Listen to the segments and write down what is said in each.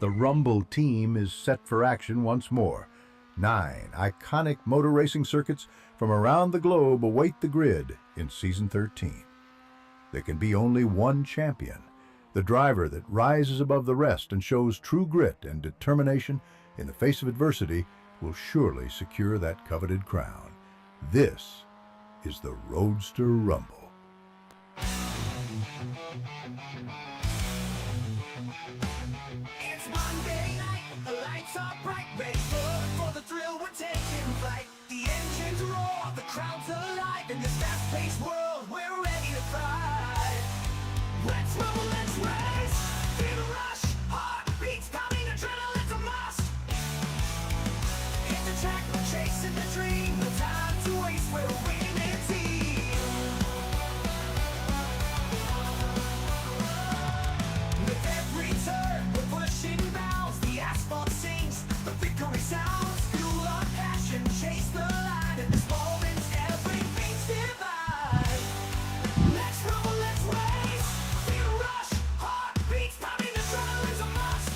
The Rumble team is set for action once more. 9 iconic motor racing circuits from around the globe await the grid in Season 13. There can be only one champion. The driver that rises above the rest and shows true grit and determination in the face of adversity will surely secure that coveted crown. This is the Roadster Rumble. It's Monday night, the lights are bright, ready for the thrill, we're taking flight. The engines roar, the crowd's alive, in this fast-paced world, we're ready to thrive. Let's rumble, let's race, feel the rush, heartbeats pounding, adrenaline's a must. Hit the track, we're chasing the dream, no time to waste, we're a winning team. With every turn, we're pushing bounds, the asphalt sings, the victory sounds. Fuel our passion, chase the line, in this moment, everything's divine. Let's rumble, let's race, feel the rush, heartbeats pounding, adrenaline's a must.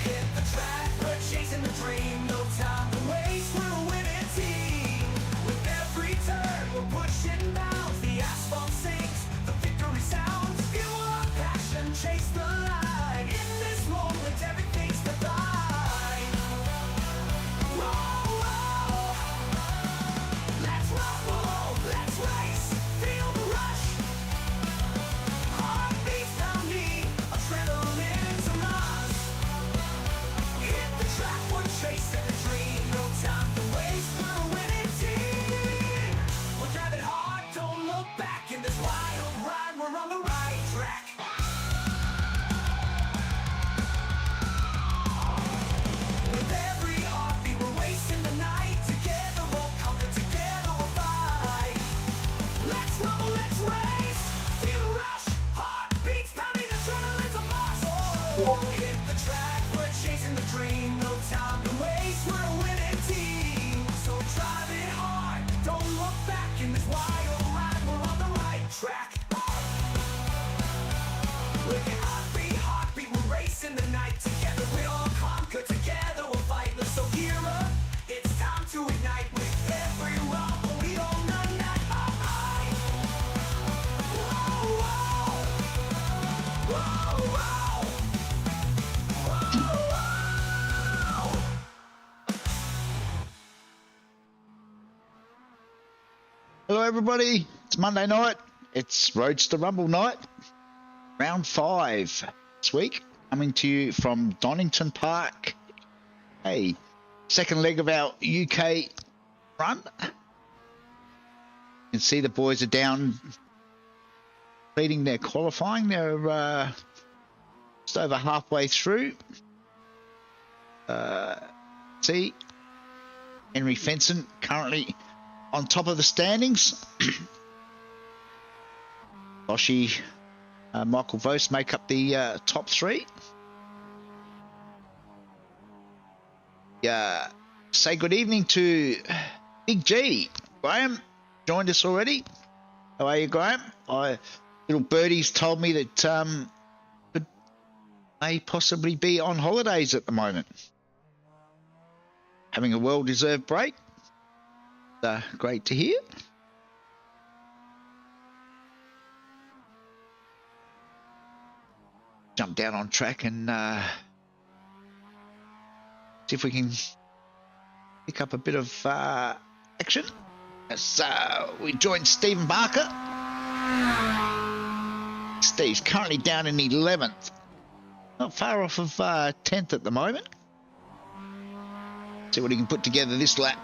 Hit the track, we're chasing the dream, no time to waste, we're a winning team. With every turn, we're pushing bounds, the asphalt sings, the victory sounds. Fuel our passion, chase the line, in this moment, everything's divine. Whoa, whoa. Let's rumble, let's race, feel the rush, heartbeats pounding, adrenaline's a must. Hit the track, we're chasing the dream, no time to waste, we're a winning team. We're driving hard, don't look back, in this wild ride, we're on the right track. With every heartbeat, we're racing the night, together we'll conquer, together we'll fight. Let's rumble, let's race, feel the rush, heartbeats pounding, adrenaline's a must. Hit the track, we're chasing the dream, no time to waste, we're a winning team. So drive it hard, don't look back, in this wild ride, we're on the right track. Look at heartbeat, heartbeat, we're racing the night, together we'll conquer, together we'll fight. Let's so gear up, it's time to ignite, with every rumble we own the night. Whoa, whoa. Whoa, whoa. Whoa, whoa. Hello everybody, it's Monday night, it's Roadster Rumble night, round 5 this week, coming to you from Donington Park. Hey, second leg of our UK run. You can see the boys are down completing their qualifying, they're just over halfway through. See, Henry Fenson currently on top of the standings. Loshi, Michael Vos make up the top 3. Say good evening to Big G. Graham joined us already. How are you, Graham? Little birdies told me that may possibly be on holidays at the moment, having a well-deserved break. Great to hear. Jump down on track and see if we can pick up a bit of action as we join Stephen Barker. Steve's currently down in 11th, not far off of 10th at the moment. See what he can put together this lap.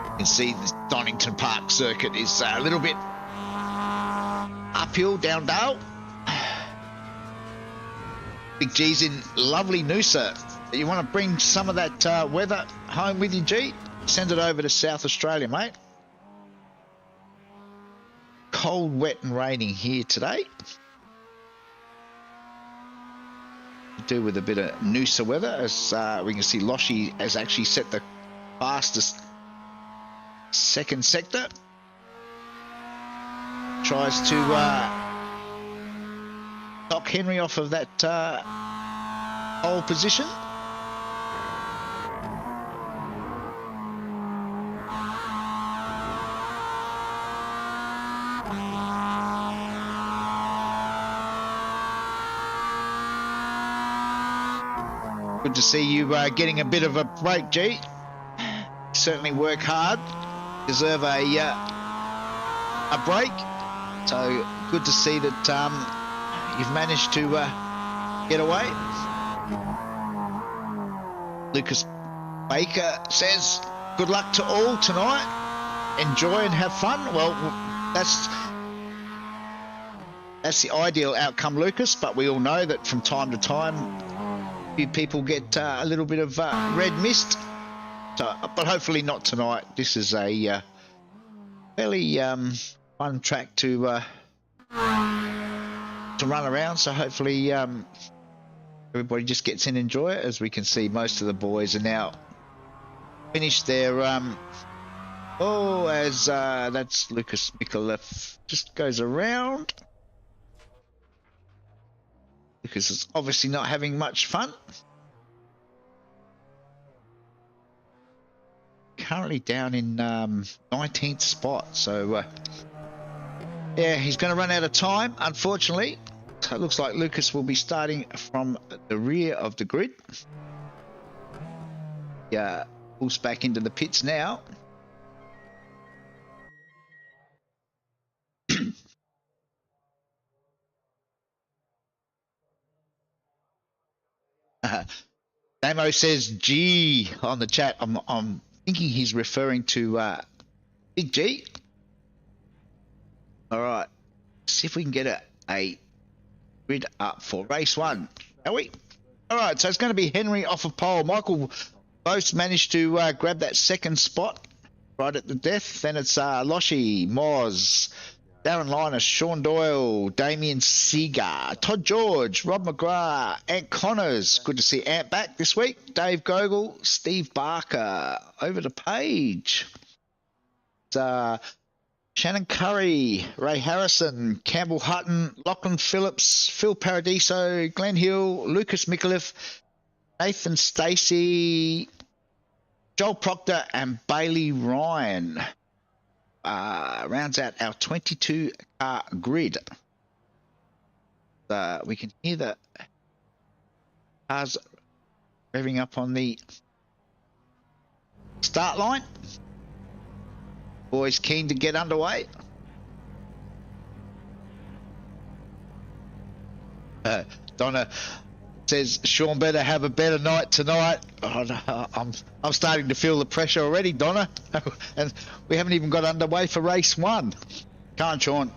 You can see the Donington Park circuit is a little bit uphill, down dale. Big G's in lovely Noosa. You want to bring some of that weather home with you, G? Send it over to South Australia, mate. Cold, wet and raining here today. To do with a bit of Noosa weather, as we can see Loshi has actually set the fastest second sector. Tries to knock Henry off of that pole position. Good to see you getting a bit of a break, G. Certainly work hard. Deserve a break. So good to see that you've managed to get away. Lucas Baker says, good luck to all tonight. Enjoy and have fun. Well, that's the ideal outcome, Lucas, but we all know that from time to time few people get a little bit of red mist, so, but hopefully not tonight. This is a fairly fun track to run around, so hopefully everybody just gets in and enjoy it. As we can see, most of the boys are now finished their that's Lucas Micallef just goes around. Because it's obviously not having much fun. Currently down in 19th spot, so yeah, he's going to run out of time, unfortunately. So it looks like Lucas will be starting from the rear of the grid. Yeah, pulls back into the pits now. Damo says G on the chat. I'm thinking he's referring to Big G. All right, see if we can get a grid up for race one, shall we? All right, so it's going to be Henry off of pole. Michael both managed to grab that second spot right at the death. Then it's Loshi, Moz, Darren Linus, Sean Doyle, Damien Seager, Todd George, Rob McGrath, Ant Connors. Good to see Ant back this week. Dave Gogol, Steve Barker. Over to Page. It's Shannon Curry, Ray Harrison, Campbell Hutton, Lachlan Phillips, Phil Paradiso, Glenn Hill, Lucas Micallef, Nathan Stacey, Joel Proctor, and Bailey Ryan. Rounds out our 22-car grid. We can hear the cars revving up on the start line. Boys keen to get underway. Donna says Sean better have a better night tonight. Oh, no, I'm starting to feel the pressure already, Donna, and we haven't even got underway for race one. Can't, Sean.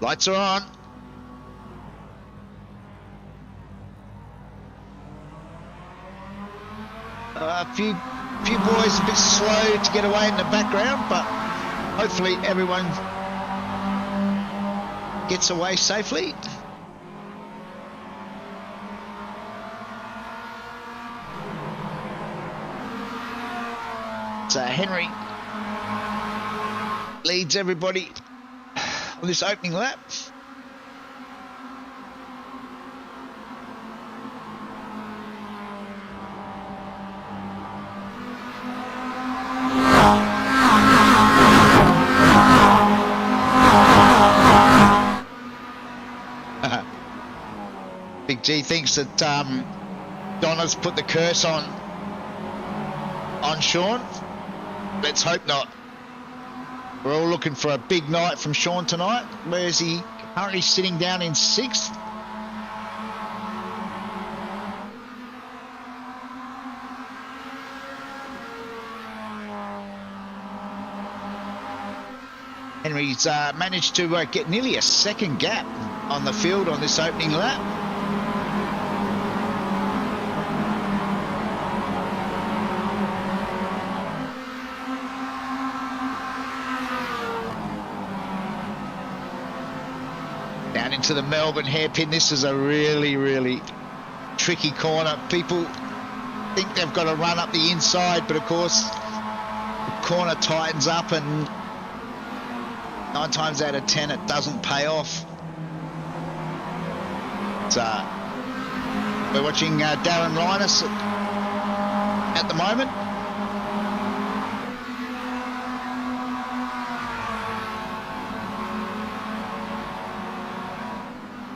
Lights are on. A few boys a bit slow to get away in the background, but hopefully everyone gets away safely. So Henry leads everybody on this opening lap. Big G thinks that Donna's put the curse on Sean. Let's hope not. We're all looking for a big night from Sean tonight. Where is he? Currently sitting down in 6th. Henry's managed to get nearly a second gap on the field on this opening lap. into the Melbourne hairpin. This is a really, really tricky corner. People think they've got to run up the inside, but of course the corner tightens up, and 9 times out of 10 it doesn't pay off. So we're watching Darren Linus at the moment.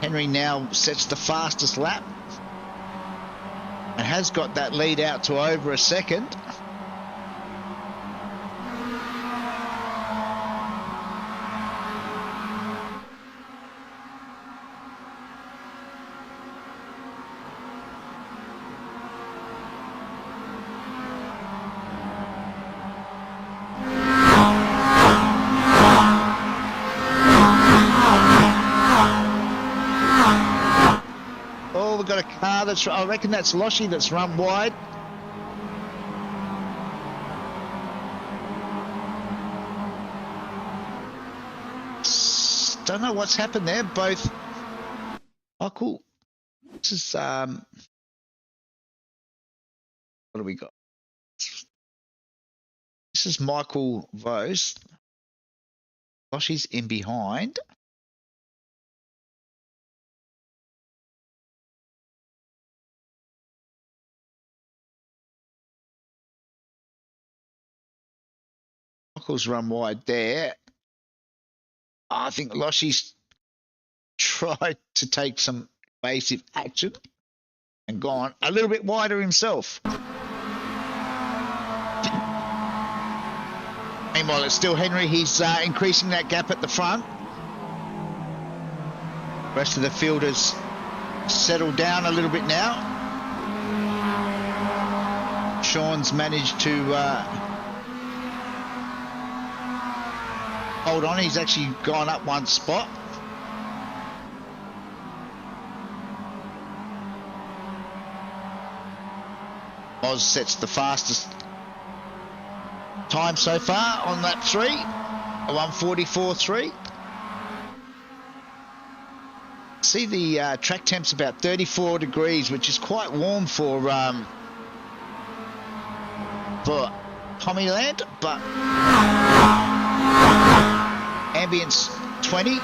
Henry now sets the fastest lap and has got that lead out to over a second. I reckon that's Loshy that's run wide. Don't know what's happened there. Both. Oh, cool. This is what do we got? This is Michael Vose. Loshy's in behind. Michael's run wide there. I think Loshy's tried to take some evasive action and gone a little bit wider himself. Meanwhile, it's still Henry. He's increasing that gap at the front. The rest of the field has settled down a little bit now. Sean's managed to hold on. He's actually gone up one spot. Oz sets the fastest time so far on lap 3, a 1:44.3. See the track temp's about 34 degrees, which is quite warm for Tommyland, but ambience 20.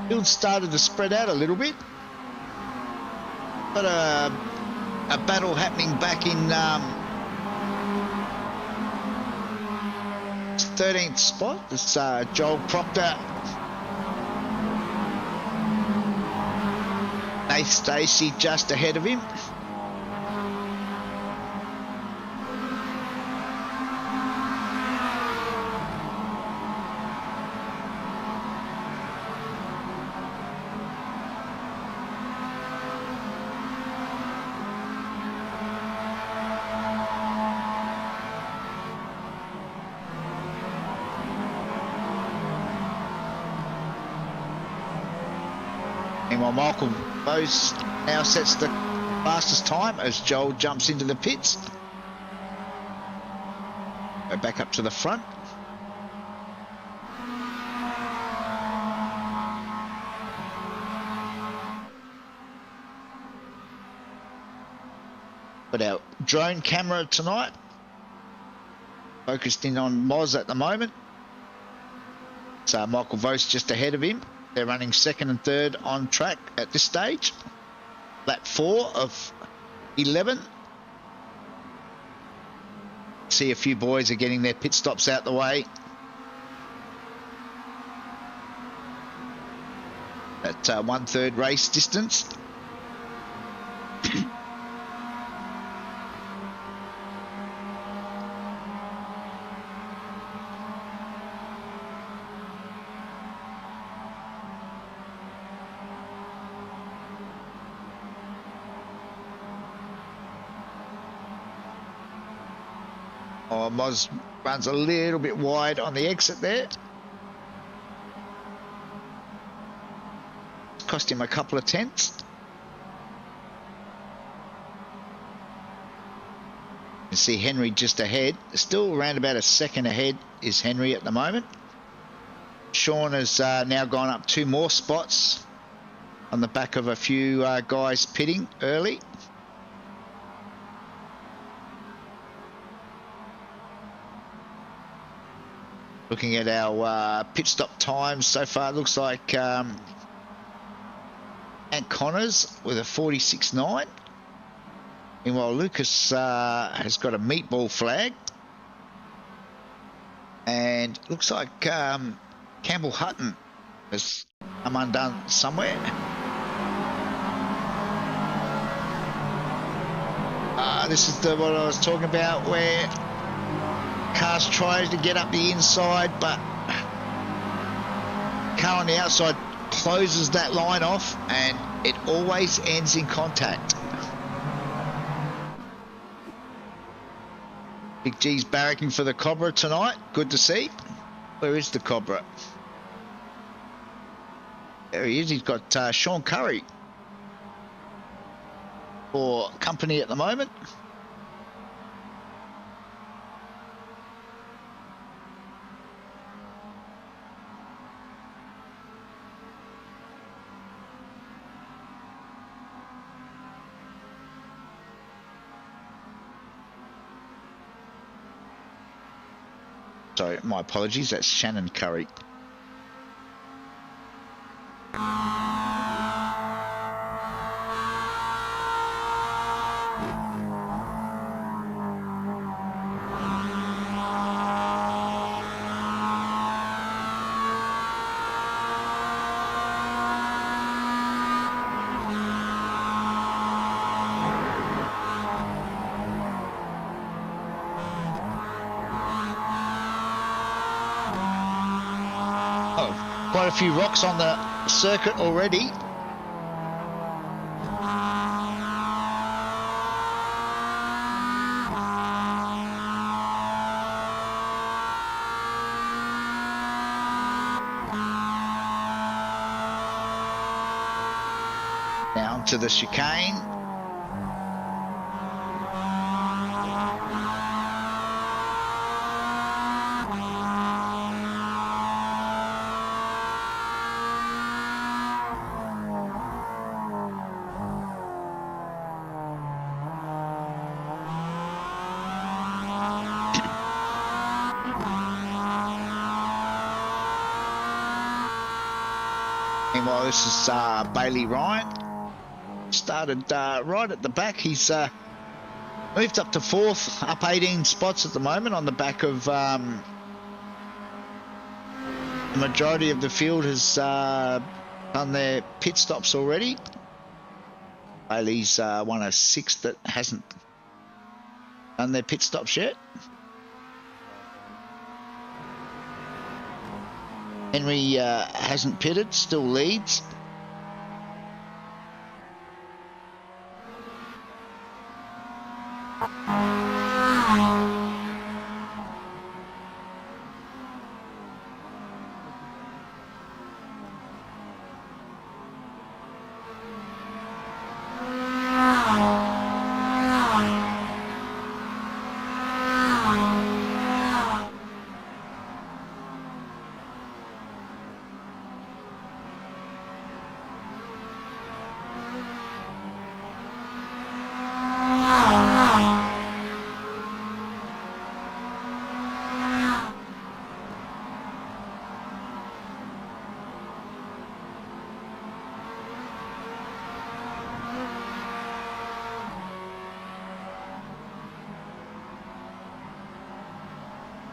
Field started to spread out a little bit. Got a battle happening back in 13th spot. It's Joel Proctor, Nate Stacey just ahead of him. Meanwhile, Michael Bose now sets the fastest time as Joel jumps into the pits. Go back up to the front. But our drone camera tonight focused in on Moz at the moment. So Michael Vose just ahead of him. They're running second and third on track at this stage. Lap 4 of 11. See a few boys are getting their pit stops out the way. At 1/3 race distance. Oh, Moz runs a little bit wide on the exit there. Cost him a couple of tenths. You see Henry just ahead. Still around about a second ahead is Henry at the moment. Sean has now gone up 2 more spots on the back of a few guys pitting early. Looking at our pit stop times so far, it looks like Ant Connors with a 46.9. Meanwhile, Lucas has got a meatball flag. And looks like Campbell Hutton has come undone somewhere. This is what I was talking about, where cars try to get up the inside, but car on the outside closes that line off, and it always ends in contact. Big G's barracking for the Cobra tonight. Good to see. Where is the Cobra? There he is. He's got Sean Curry for company at the moment. Sorry, my apologies. That's Shannon Curry. Quite a few rocks on the circuit already. Down to the chicane. Meanwhile, this is Bailey Ryan. Started right at the back. He's moved up to 4th, up 18 spots at the moment on the back of the majority of the field has done their pit stops already. Bailey's one of 6 that hasn't done their pit stops yet. Henry hasn't pitted, still leads.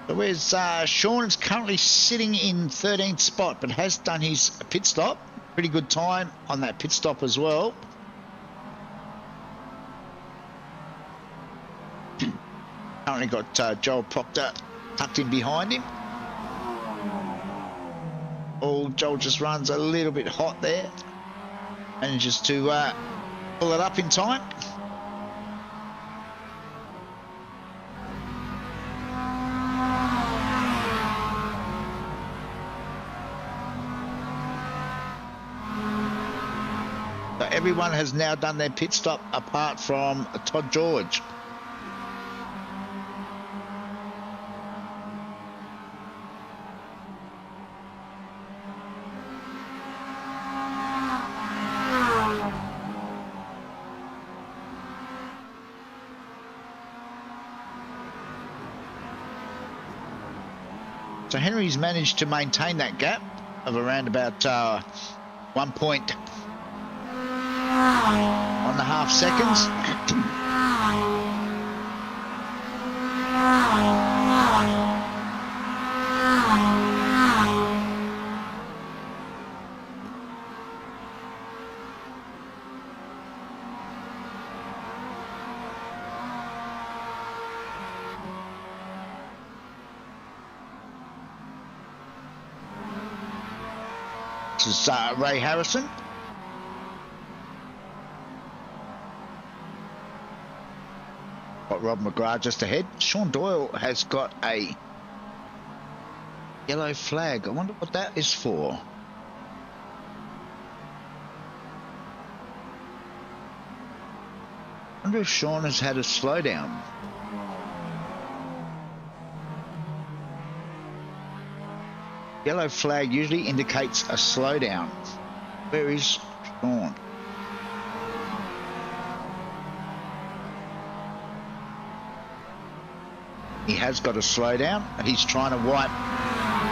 So where's Sean's currently sitting in 13th spot, but has done his pit stop. Pretty good time on that pit stop as well. Currently got Joel Proctor tucked in behind him. Oh, Joel just runs a little bit hot there. Manages to pull it up in time. everyone has now done their pit stop apart from Todd George. So Henry's managed to maintain that gap of around about 1.5 seconds. This is Ray Harrison. Got Rob McGrath just ahead. Sean Doyle has got a yellow flag. I wonder what that is for. I wonder if Sean has had a slowdown. Yellow flag usually indicates a slowdown. Where is Sean? He has got a slowdown. He's trying to wipe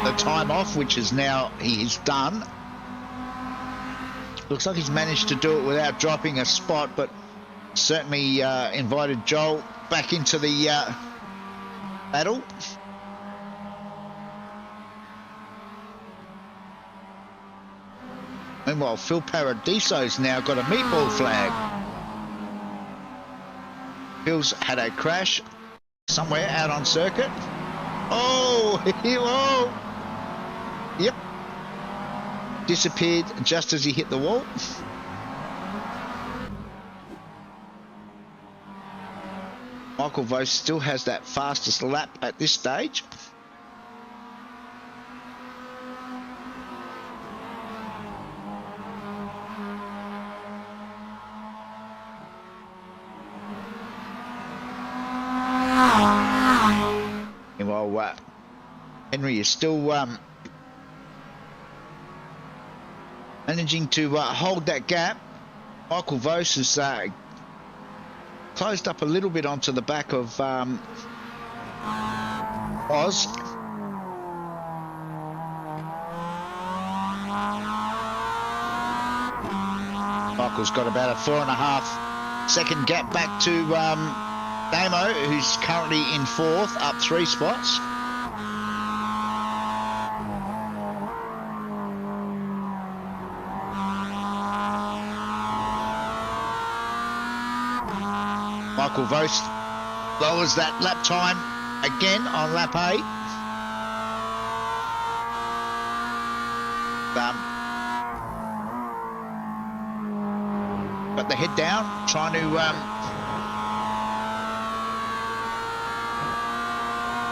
the time off, which is now he's done. Looks like he's managed to do it without dropping a spot, but certainly invited Joel back into the battle. Meanwhile, Phil Paradiso's now got a meatball flag. Phil's had a crash somewhere out on circuit. Oh, whoa. Yep. Disappeared just as he hit the wall. Michael Vose still has that fastest lap at this stage. Meanwhile, Henry is still managing to hold that gap. Michael Vose has closed up a little bit onto the back of Oz. Michael's got about a 4.5 second gap back to Damo, who's currently in fourth, up 3 spots. Michael Vose lowers that lap time again on lap 8. Got the head down, trying to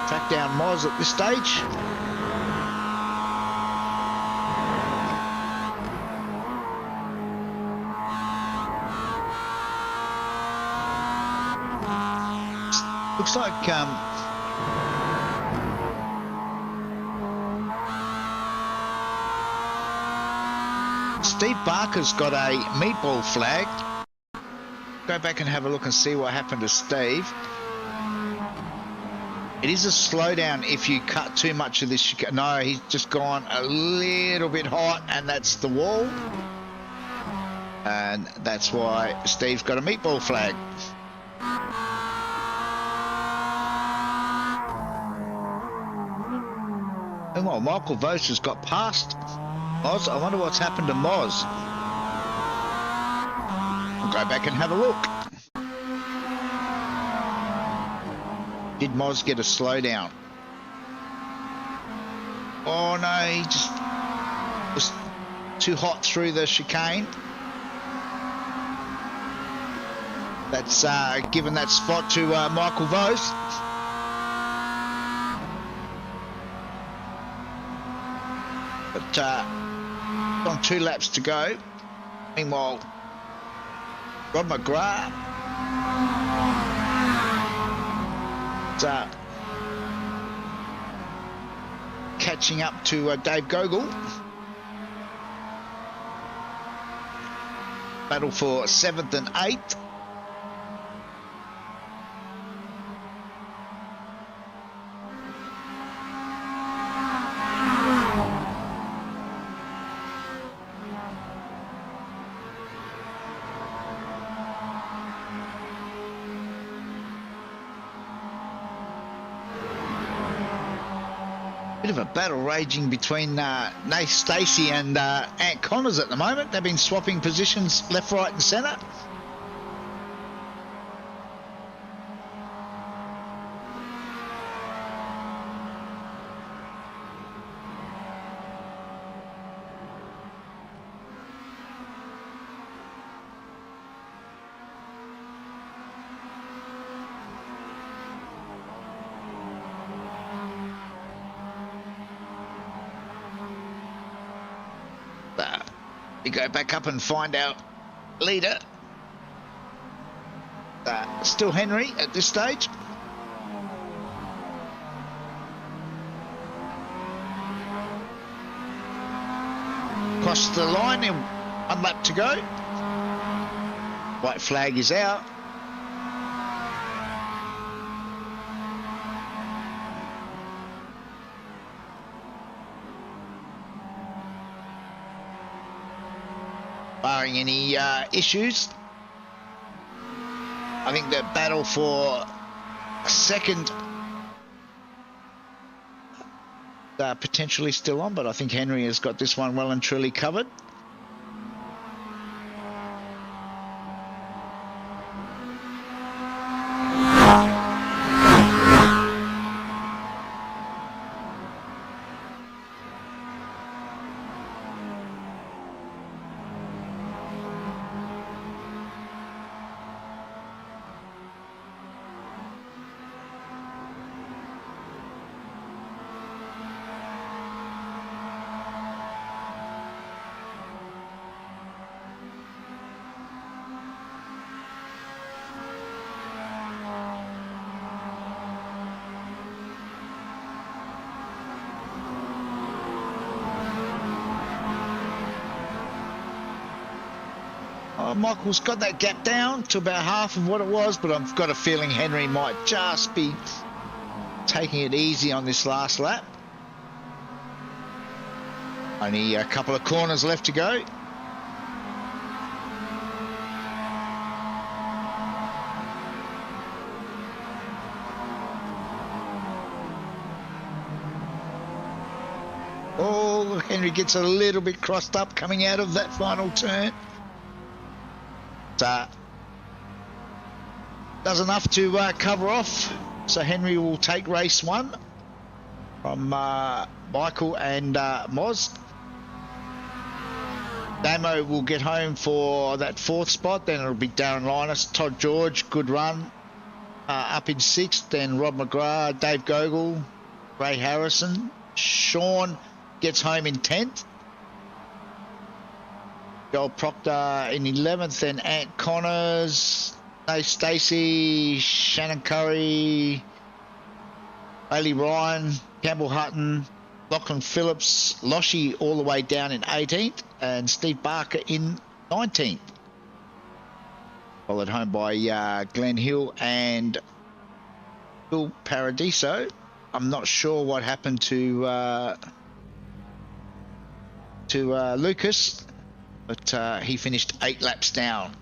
track down Moz at this stage. Looks like Steve Barker's got a meatball flag. Go back and have a look and see what happened to Steve. It is a slowdown if you cut too much of this. No, he's just gone a little bit hot, and that's the wall. And that's why Steve's got a meatball flag. And well, Michael Vose has got past Moz. I wonder what's happened to Moz. We'll go back and have a look. Did Moz get a slowdown? Oh no, he just was too hot through the chicane. That's given that spot to Michael Vose. But on 2 laps to go. Meanwhile, Rob McGrath. Catching up to Dave Gogol. Battle for 7th and 8th. Bit of a battle raging between Nath Stacey and Ant Connors at the moment. They've been swapping positions left, right and centre. We go back up and find our leader. Still Henry at this stage. Cross the line, 1 lap to go. White flag is out. Barring any issues, I think the battle for second potentially still on, but I think Henry has got this one well and truly covered. Michael's got that gap down to about half of what it was, but I've got a feeling Henry might just be taking it easy on this last lap. Only a couple of corners left to go. Oh, Henry gets a little bit crossed up coming out of that final turn. Does enough to cover off, so Henry will take race 1 from Michael and Moz. Damo will get home for that 4th spot, then it'll be Darren Linus, Todd George, good run, up in 6th, then Rob McGrath, Dave Gogol, Ray Harrison, Sean gets home in 10th. Joel Proctor in 11th, then Ant Connors, Nath Stacey, Shannon Curry, Bailey Ryan, Campbell Hutton, Lachlan Phillips, Loshi all the way down in 18th, and Steve Barker in 19th. Followed home by Glenn Hill and Phil Paradiso. I'm not sure what happened to Lucas, but he finished 8 laps down.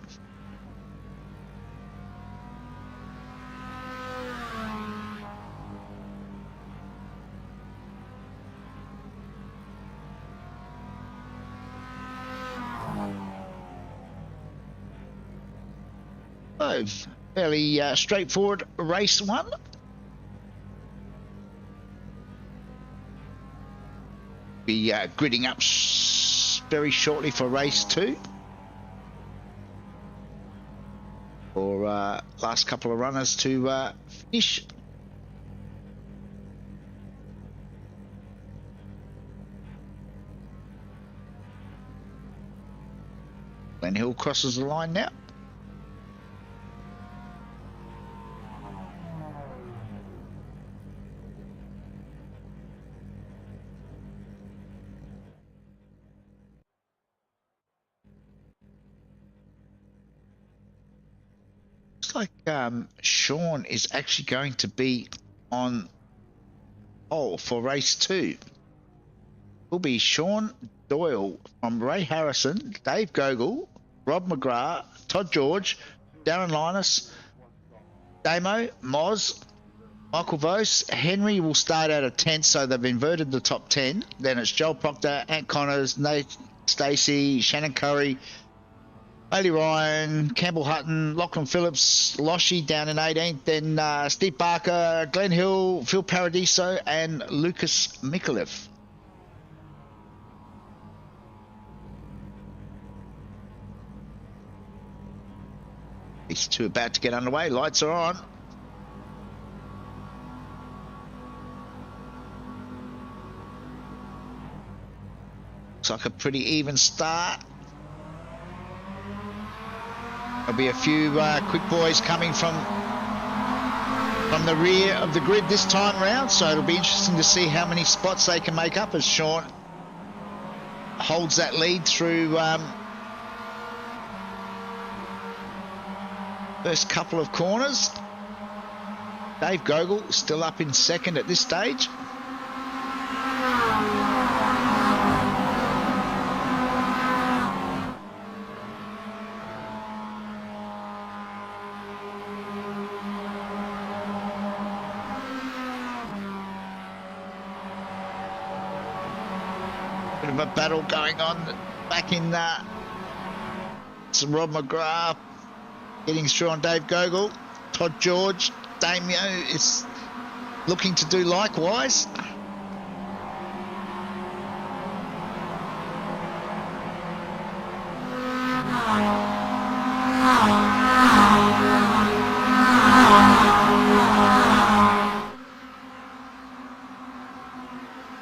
So, fairly straightforward race 1. Be gridding up very shortly for race 2. For last couple of runners to finish. Glenn Hill crosses the line now. looks like Sean is actually going to be on pole for race 2. Will be Sean Doyle from Ray Harrison, Dave Gogol, Rob McGrath, Todd George, Darren Linus, Damo, Moz, Michael Vose. Henry will start out at 10th, so they've inverted the top 10. Then it's Joel Proctor, Ant Connors, Nate Stacey, Shannon Curry, Bailey Ryan, Campbell Hutton, Lachlan Phillips, Loshy down in 18th. Then Steve Barker, Glenn Hill, Phil Paradiso, and Lucas Mikulev. These two about to get underway. Lights are on. Looks like a pretty even start. There'll be a few quick boys coming from the rear of the grid this time round, so it'll be interesting to see how many spots they can make up as Sean holds that lead through first couple of corners. Dave Gogol still up in second at this stage. Bit of a battle going on back in some Rob McGrath getting through on Dave Gogol. Todd George, Damio is looking to do likewise.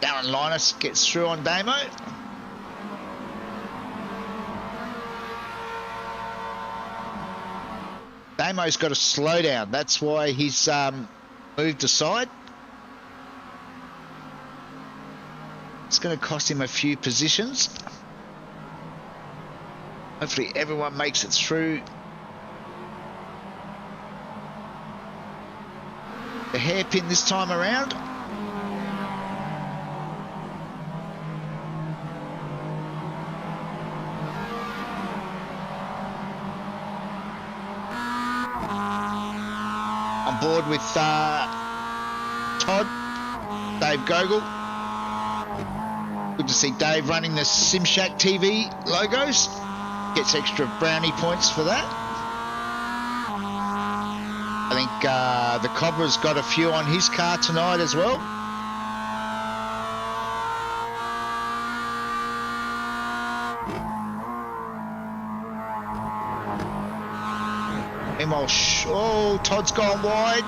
Darren Linus gets through on Damo. Damo's got to slow down. That's why he's moved aside. It's going to cost him a few positions. Hopefully everyone makes it through. The hairpin this time around. On board with Todd, Dave Gogol. Good to see Dave running the SimShack TV logos. Gets extra brownie points for that. I think the Cobra's got a few on his car tonight as well. Meanwhile, oh, Todd's gone wide.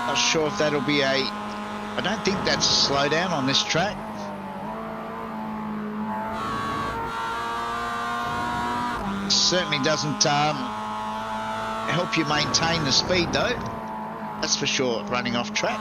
Not sure if that'll be I don't think that's a slowdown on this track. Certainly doesn't help you maintain the speed though. That's for sure, running off track.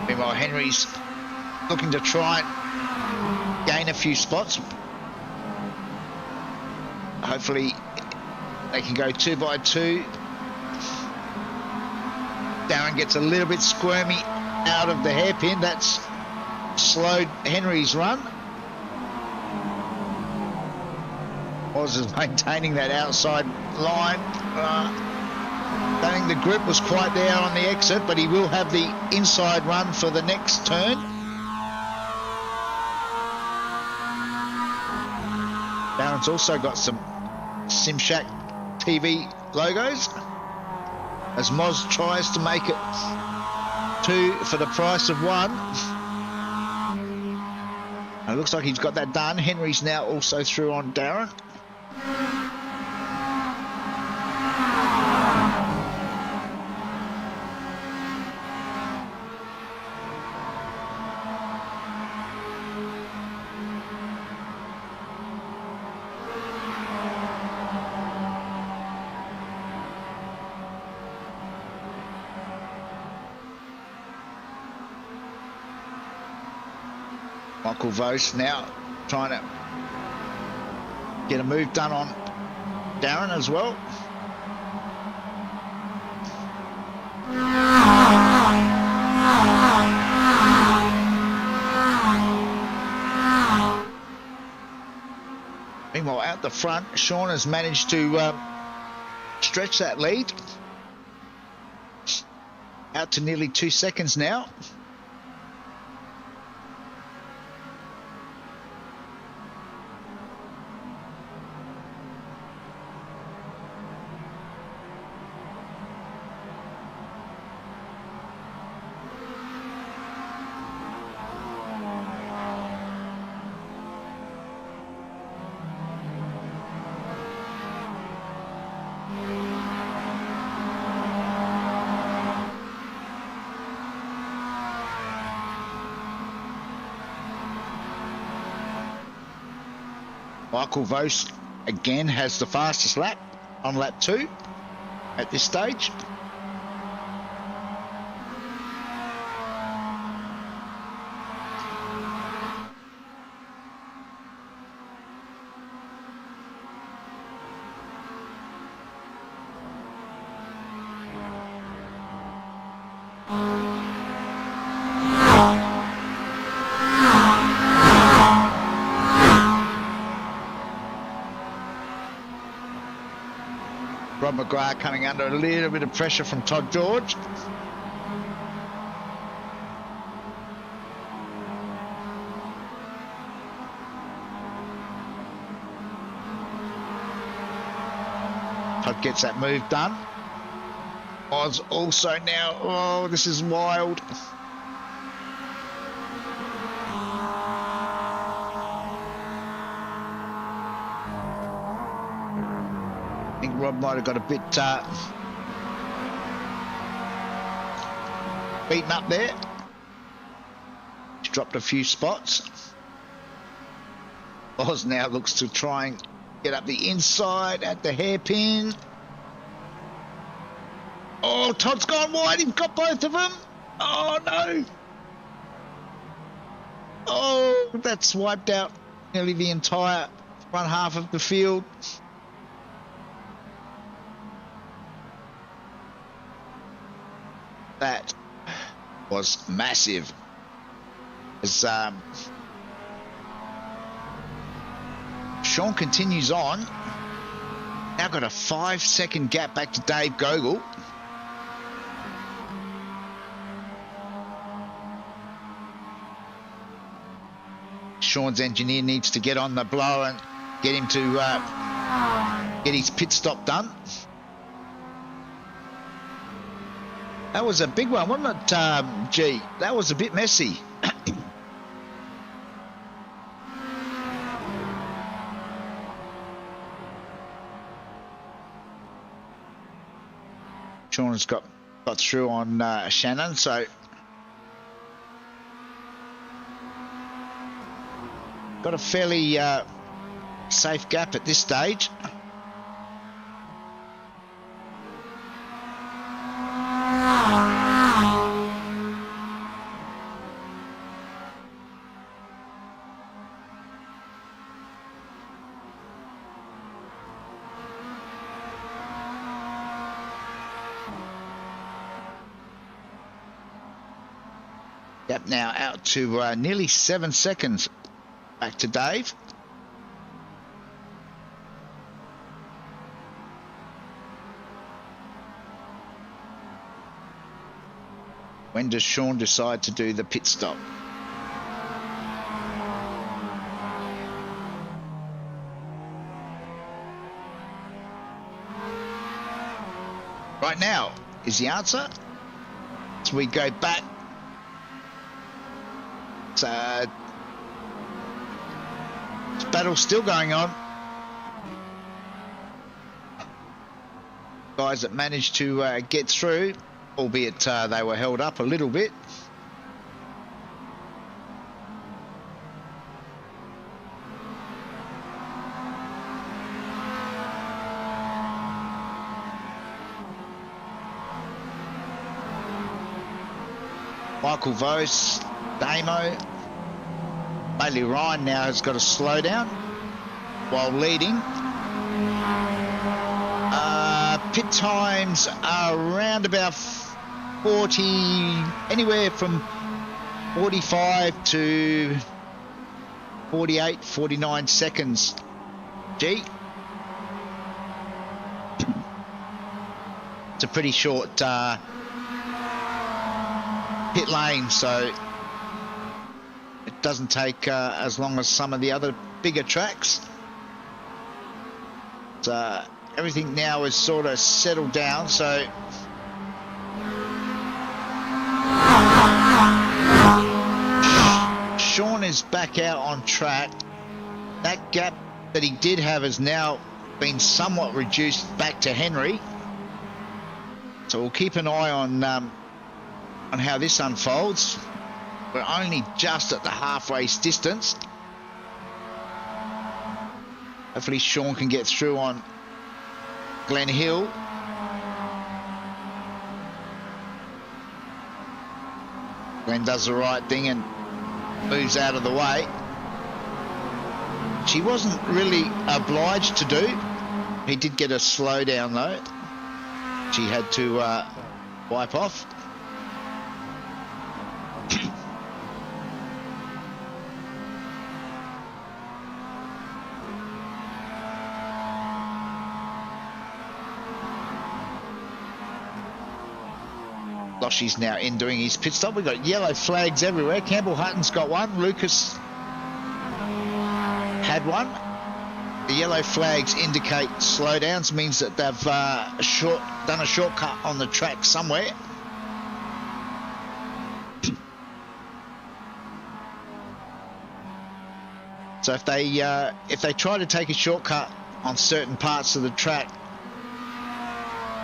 Meanwhile, Henry's looking to try and gain a few spots. Hopefully they can go 2 by 2. Darren gets a little bit squirmy out of the hairpin. That's slowed Henry's run. Oz is maintaining that outside line. I don't think the grip was quite there on the exit, but he will have the inside run for the next turn. Darren's also got some SimShack TV logos as Moz tries to make it 2 for the price of 1. And it looks like he's got that done. Henry's now also through on Darren. Michael Vos now trying to get a move done on Darren as well. Meanwhile, out the front, Sean has managed to stretch that lead out to nearly 2 seconds now. Michael Vos again has the fastest lap on lap 2 at this stage. Rob McGrath coming under a little bit of pressure from Todd George. Todd gets that move done. Oz also now, oh, this is wild. I think Rob might have got a bit beaten up there. He's dropped a few spots. Oz now looks to try and get up the inside at the hairpin. Oh, Todd's gone wide. He's got both of them. Oh, no. Oh, that's wiped out nearly the entire front half of the field. That was massive. As Sean continues on, now got a 5-second gap back to Dave Gogol. Sean's engineer needs to get on the blower and get him to get his pit stop done. That was a big one, wasn't it, G? That was a bit messy. Sean has got through on Shannon, so got a fairly safe gap at this stage. Gap now out to nearly 7 seconds. Back to Dave. When does Sean decide to do the pit stop? Right now is the answer. So we go back. This battle's still going on. Guys that managed to get through, albeit they were held up a little bit. Michael Vos, Damo. Bailey Ryan now has got a slowdown while leading. Pit times are around about 40, anywhere from 45 to 48, 49 seconds. G. It's a pretty short pit lane, so it doesn't take as long as some of the other bigger tracks. Everything now is sort of settled down, so Sean is back out on track. That gap that he did have has now been somewhat reduced back to Henry. So we'll keep an eye on how this unfolds. We're only just at the half race distance. Hopefully Sean can get through on Glen Hill. Glenn does the right thing and moves out of the way. She wasn't really obliged to do. He did get a slowdown though. She had to wipe off. Loshy's now in doing his pit stop. We've got yellow flags everywhere. Campbell Hutton's got one. Lucas had one. The yellow flags indicate slowdowns, means that they've done a shortcut on the track somewhere. So if they try to take a shortcut on certain parts of the track,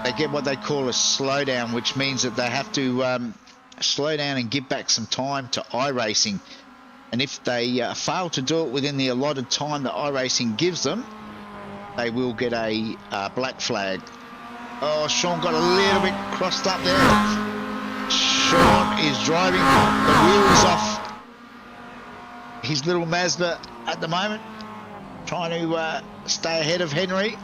they get what they call a slowdown, which means that they have to slow down and give back some time to iRacing. And if they fail to do it within the allotted time that iRacing gives them, they will get a black flag. Oh, Sean got a little bit crossed up there. Sean is driving the wheels off his little Mazda at the moment, trying to stay ahead of Henry.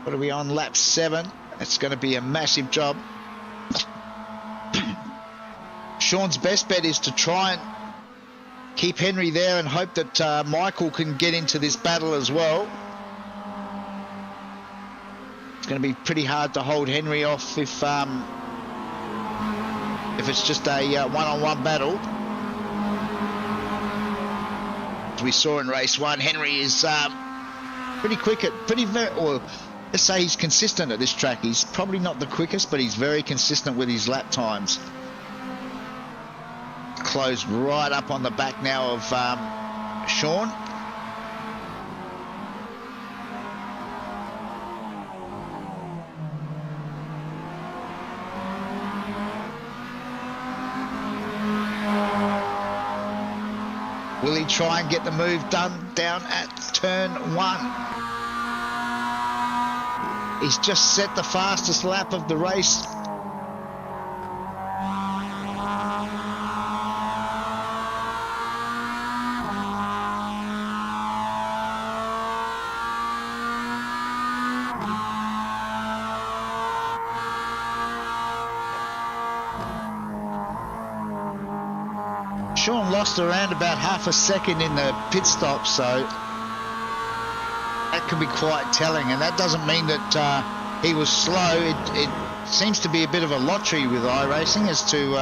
What are we on? Lap 7. It's going to be a massive job. Sean's best bet is to try and keep Henry there and hope that Michael can get into this battle as well. It's going to be pretty hard to hold Henry off if it's just a one-on-one battle. As we saw in race 1, Henry is pretty quick at let's say he's consistent at this track. He's probably not the quickest, but he's very consistent with his lap times. Closed right up on the back now of Sean. Will he try and get the move done down at turn 1? He's just set the fastest lap of the race. Sean lost around about half a second in the pit stop, so that can be quite telling, and that doesn't mean that he was slow. It seems to be a bit of a lottery with iRacing as to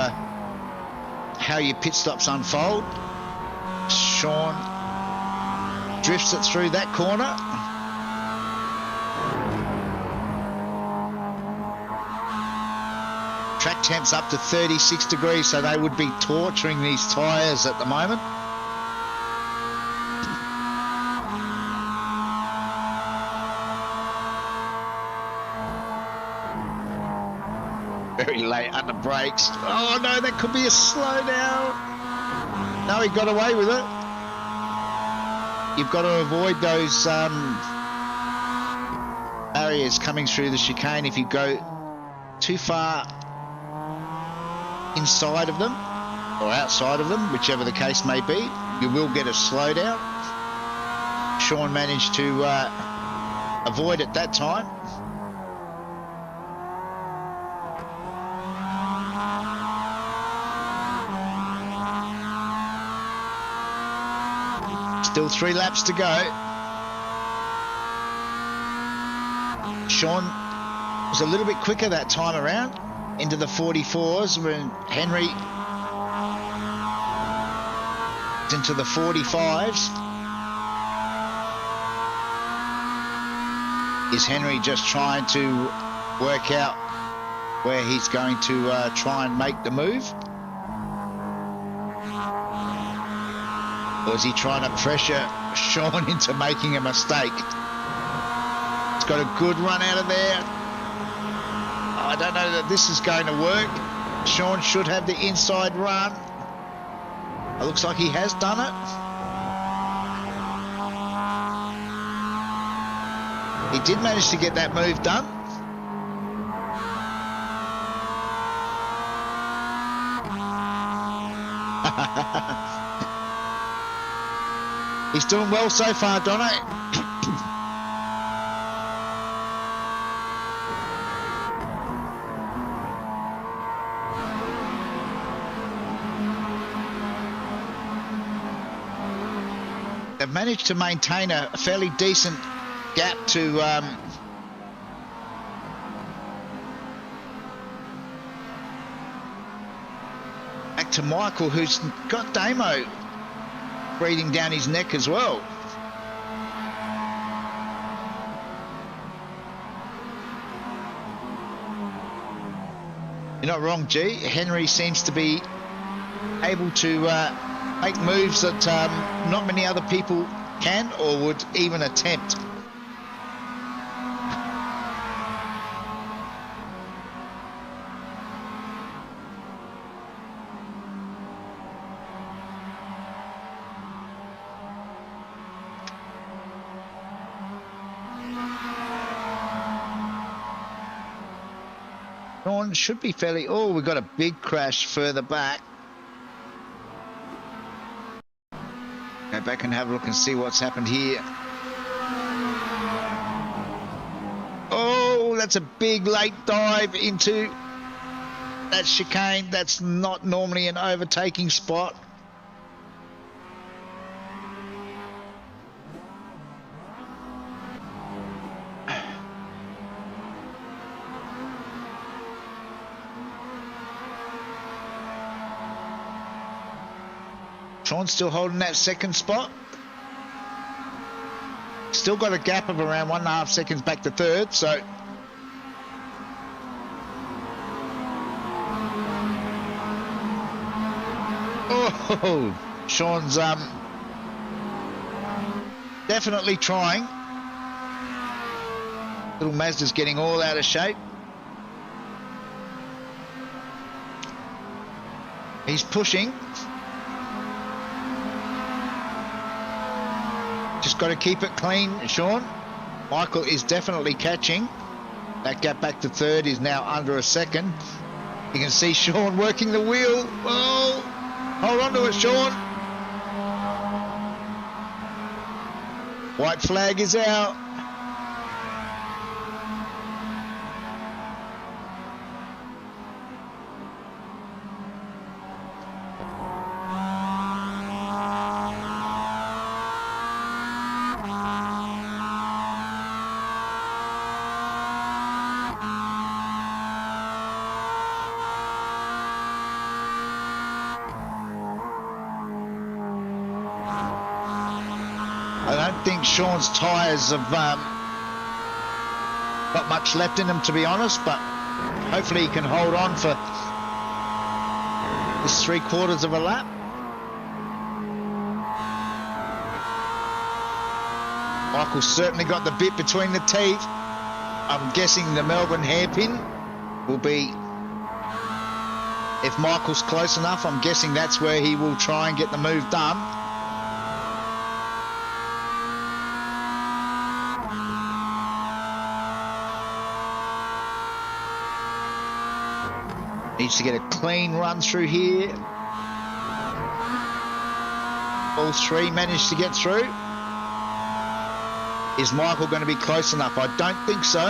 how your pit stops unfold. Sean drifts it through that corner. Track temps up to 36 degrees, so they would be torturing these tyres at the moment. Very late under brakes. Oh no, that could be a slowdown. No, he got away with it. You've got to avoid those barriers coming through the chicane. If you go too far inside of them or outside of them, whichever the case may be. You will get a slowdown. Sean managed to avoid it that time. Still 3 laps to go. Sean was a little bit quicker that time around into the 44s when Henry into the 45s. Is Henry just trying to work out where he's going to try and make the move? Or is he trying to pressure Sean into making a mistake? He's got a good run out of there. I don't know that this is going to work. Sean should have the inside run. It looks like he has done it. He did manage to get that move done. He's doing well so far, Dono. They've managed to maintain a fairly decent gap to back to Michael, who's got Damo breathing down his neck as well. You're not wrong, G. Henry seems to be able to make moves that not many other people can or would even attempt. Sean should be fairly... Oh, we've got a big crash further back. Go back and have a look and see what's happened here. Oh, that's a big late dive into that chicane. That's not normally an overtaking spot. Sean's still holding that second spot. Still got a gap of around 1.5 seconds back to third, so oh, Sean's definitely trying. Little Mazda's getting all out of shape. He's pushing. Just got to keep it clean, Sean. Michael is definitely catching. That gap back to third is now under a second. You can see Sean working the wheel. Oh, hold on to it, Sean. White flag is out. I don't think Sean's tyres have got much left in them, to be honest, but hopefully he can hold on for this 3/4 of a lap. Michael's certainly got the bit between the teeth. I'm guessing the Melbourne hairpin will be, if Michael's close enough, I'm guessing that's where he will try and get the move done. Needs to get a clean run through here. All three managed to get through. Is Michael going to be close enough? I don't think so.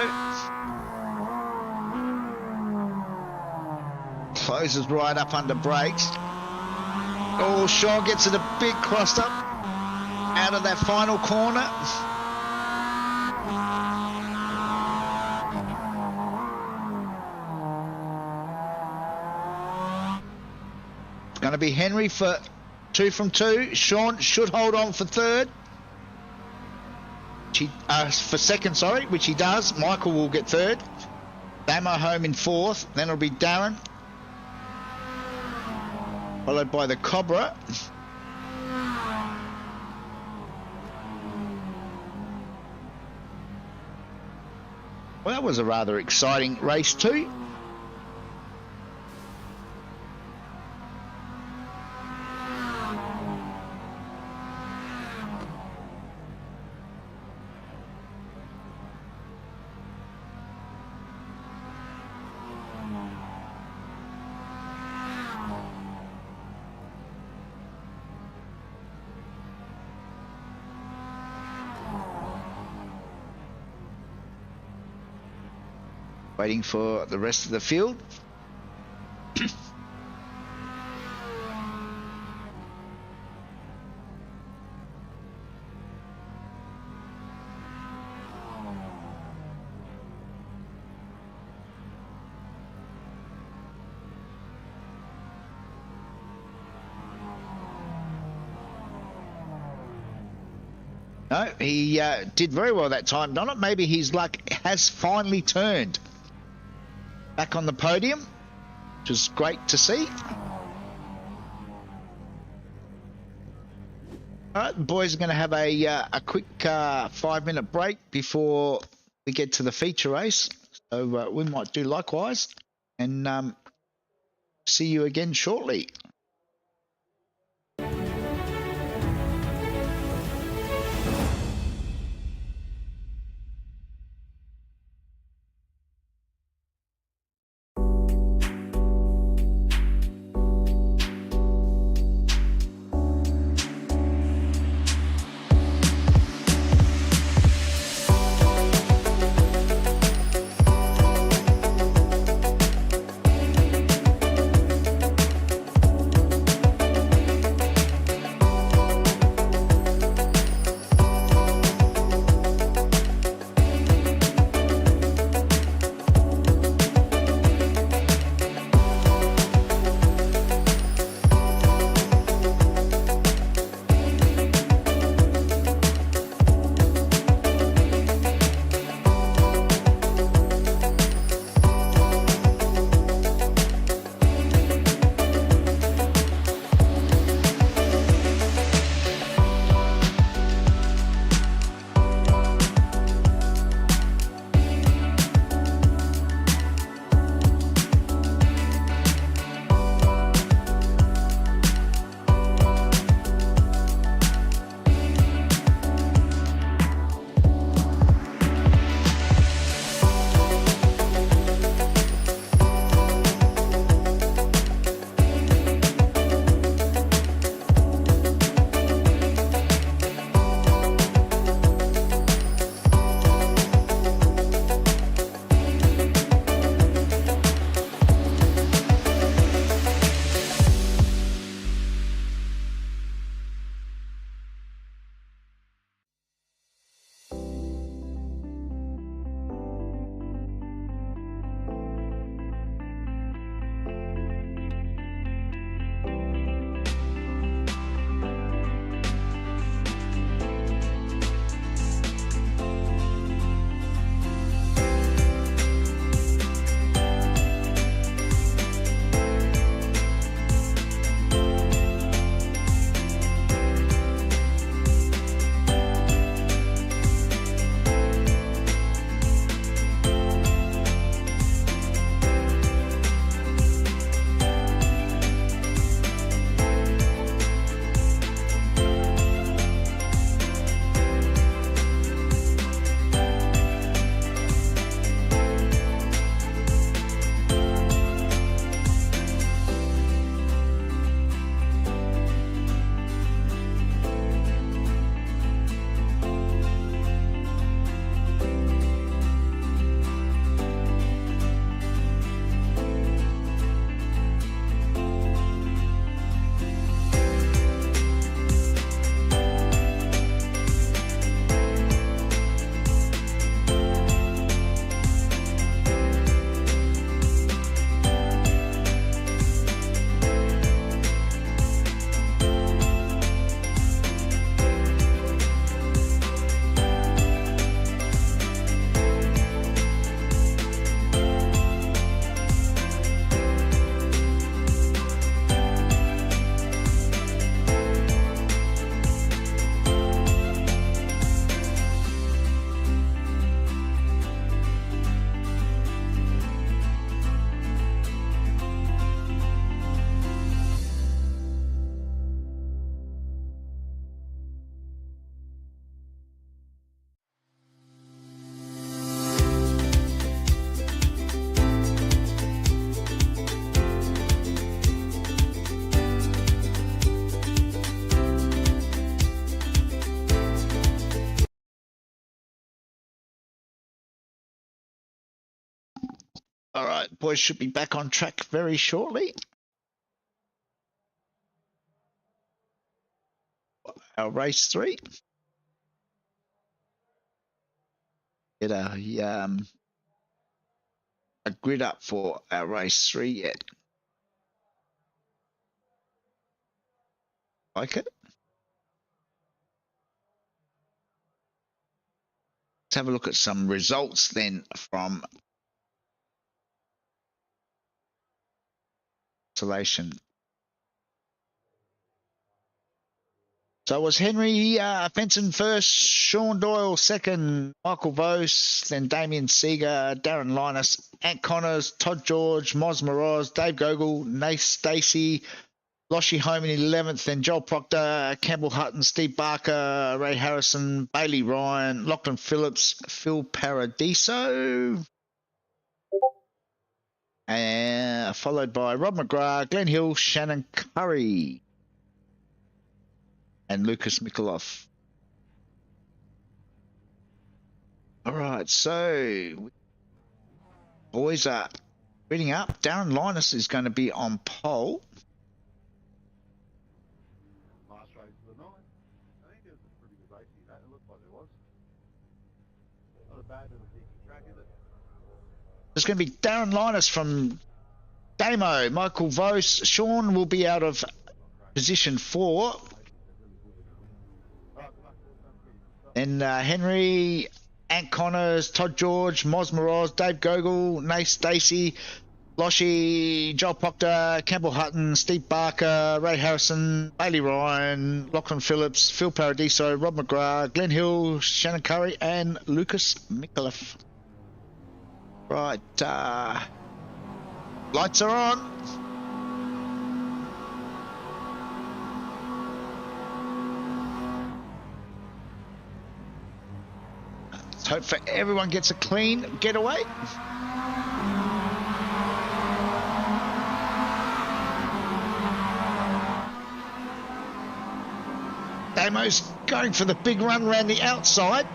Closes right up under brakes. Oh, Sean gets it a bit crossed up out of that final corner. It's going to be Henry for 2 from 2. Sean should hold on for third. For second, sorry, which he does. Michael will get third. Damo home in fourth. Then it'll be Darren, followed by the Cobra. Well, that was a rather exciting race too. Waiting for the rest of the field. No, he did very well that time, Donald. Maybe his luck has finally turned. Back on the podium, which was great to see. All right, the boys are going to have a quick 5-minute break before we get to the feature race. So we might do likewise and see you again shortly. All right, boys should be back on track very shortly. Our race 3. Get a grid up for our race 3 yet. Like it? Let's have a look at some results then from isolation. So it was Henry Fenson first, Sean Doyle second, Michael Vose, then Damien Seeger, Darren Linus, Ant Connors, Todd George, Moz Moroz, Dave Gogol, Nath Stacey, Loshy Home in 11th, then Joel Proctor, Campbell Hutton, Steve Barker, Ray Harrison, Bailey Ryan, Lachlan Phillips, Phil Paradiso, and followed by Rob McGrath, Glenn Hill, Shannon Curry, and Lucas Mikaloff. All right, so boys are reading up. Darren Linus is going to be on pole. Last race of the night. I think it was a pretty good race. It looked like it was. Not a bad little geeky track, is it? There's going to be Darren Linus from Damo, Michael Vose. Sean will be out of position 4. Then Henry, Ant Connors, Todd George, Moz Moroz, Dave Gogol, Nath Stacey, Loshy, Joel Proctor, Campbell Hutton, Steve Barker, Ray Harrison, Bailey Ryan, Lachlan Phillips, Phil Paradiso, Rob McGrath, Glenn Hill, Shannon Curry, and Lucas Mikaloff. Right, lights are on. Let's hope for everyone gets a clean getaway. Damo's going for the big run around the outside.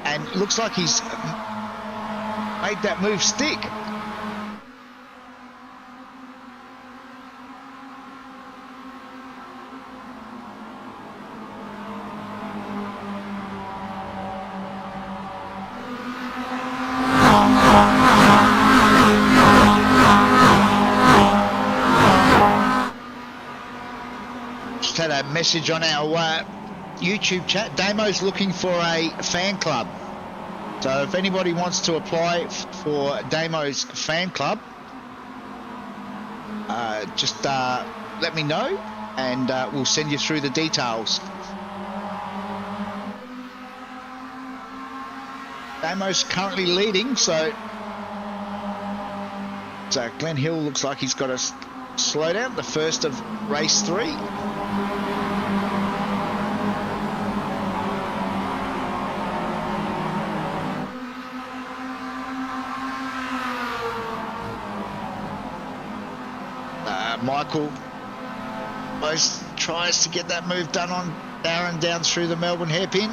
And looks like he's made that move stick. Just had a message on our YouTube chat. Damo's looking for a fan club. So if anybody wants to apply for Damo's fan club, just let me know and we'll send you through the details. Damo's currently leading, so Glenn Hill looks like he's got a slowdown, the first of race 3. Michael most tries to get that move done on Darren down through the Melbourne hairpin.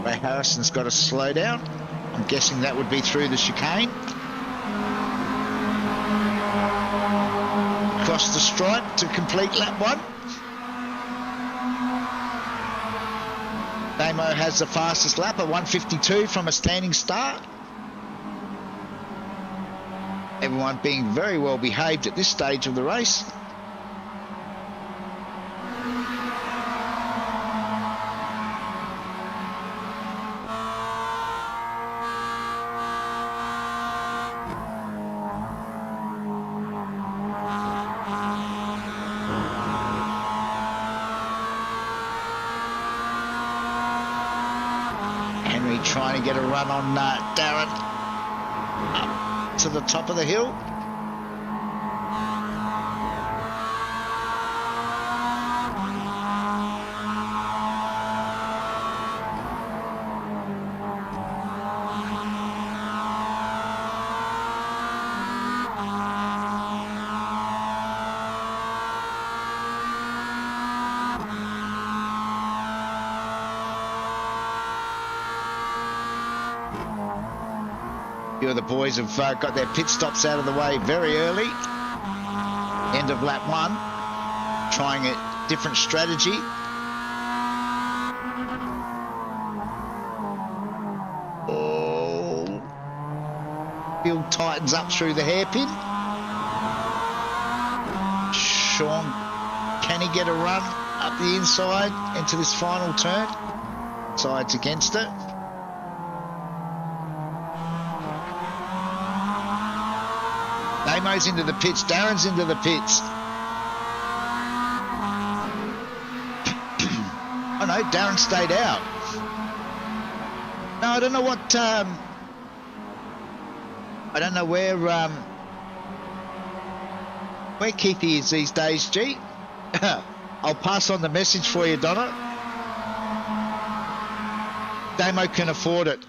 Ray Harrison's got to slow down. I'm guessing that would be through the chicane. Across the stripe to complete lap 1. Damo has the fastest lap at 1:52 from a standing start. Everyone being very well behaved at this stage of the race. Trying to get a run on Darren up to the top of the hill. few of the boys have got their pit stops out of the way very early. End of lap 1. Trying a different strategy. Oh. Field tightens up through the hairpin. Sean, can he get a run up the inside into this final turn? Sides against it. Damo's into the pits. Darren's into the pits. Oh no, Darren stayed out. No, I don't know what. I don't know where Keithy is these days, G. I'll pass on the message for you, Donna. Damo can afford it.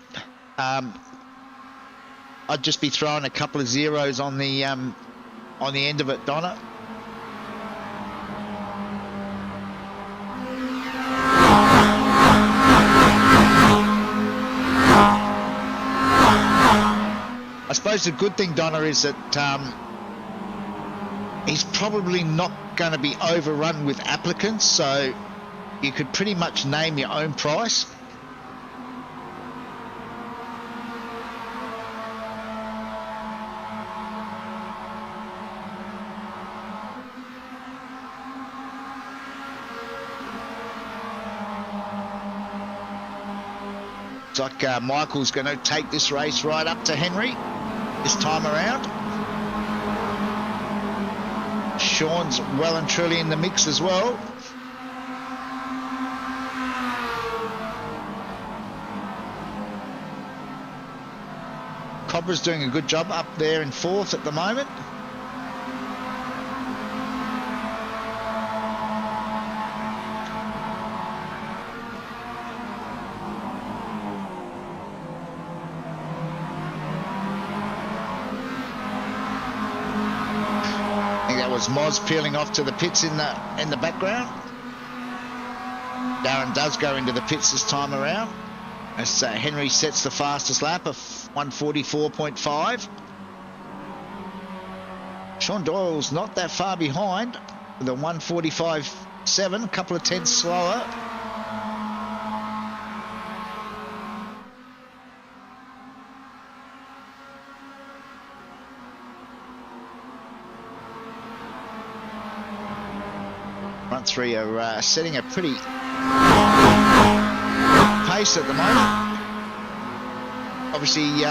I'd just be throwing a couple of zeros on the end of it, Donna. I suppose the good thing, Donna, is that he's probably not going to be overrun with applicants, so you could pretty much name your own price. Looks like Michael's going to take this race right up to Henry this time around. Sean's well and truly in the mix as well. Cobra's doing a good job up there in 4th at the moment. Moz peeling off to the pits in the background. Darren does go into the pits this time around as Henry sets the fastest lap of 1:44.5. Sean Doyle's not that far behind with a 1:45.7, a couple of tenths slower. Front three are setting a pretty pace at the moment. Obviously,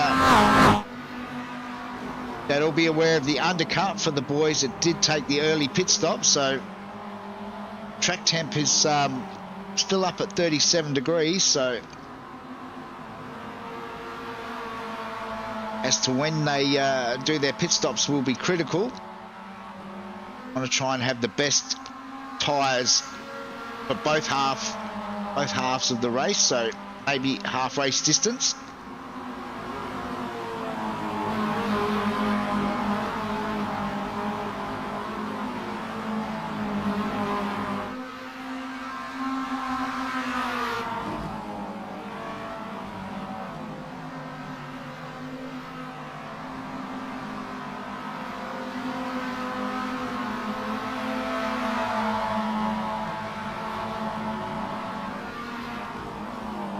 they'll be aware of the undercut for the boys that did take the early pit stop. So track temp is still up at 37 degrees. So as to when they do their pit stops will be critical. I want to try and have the best tyres for both halves of the race, so maybe half race distance.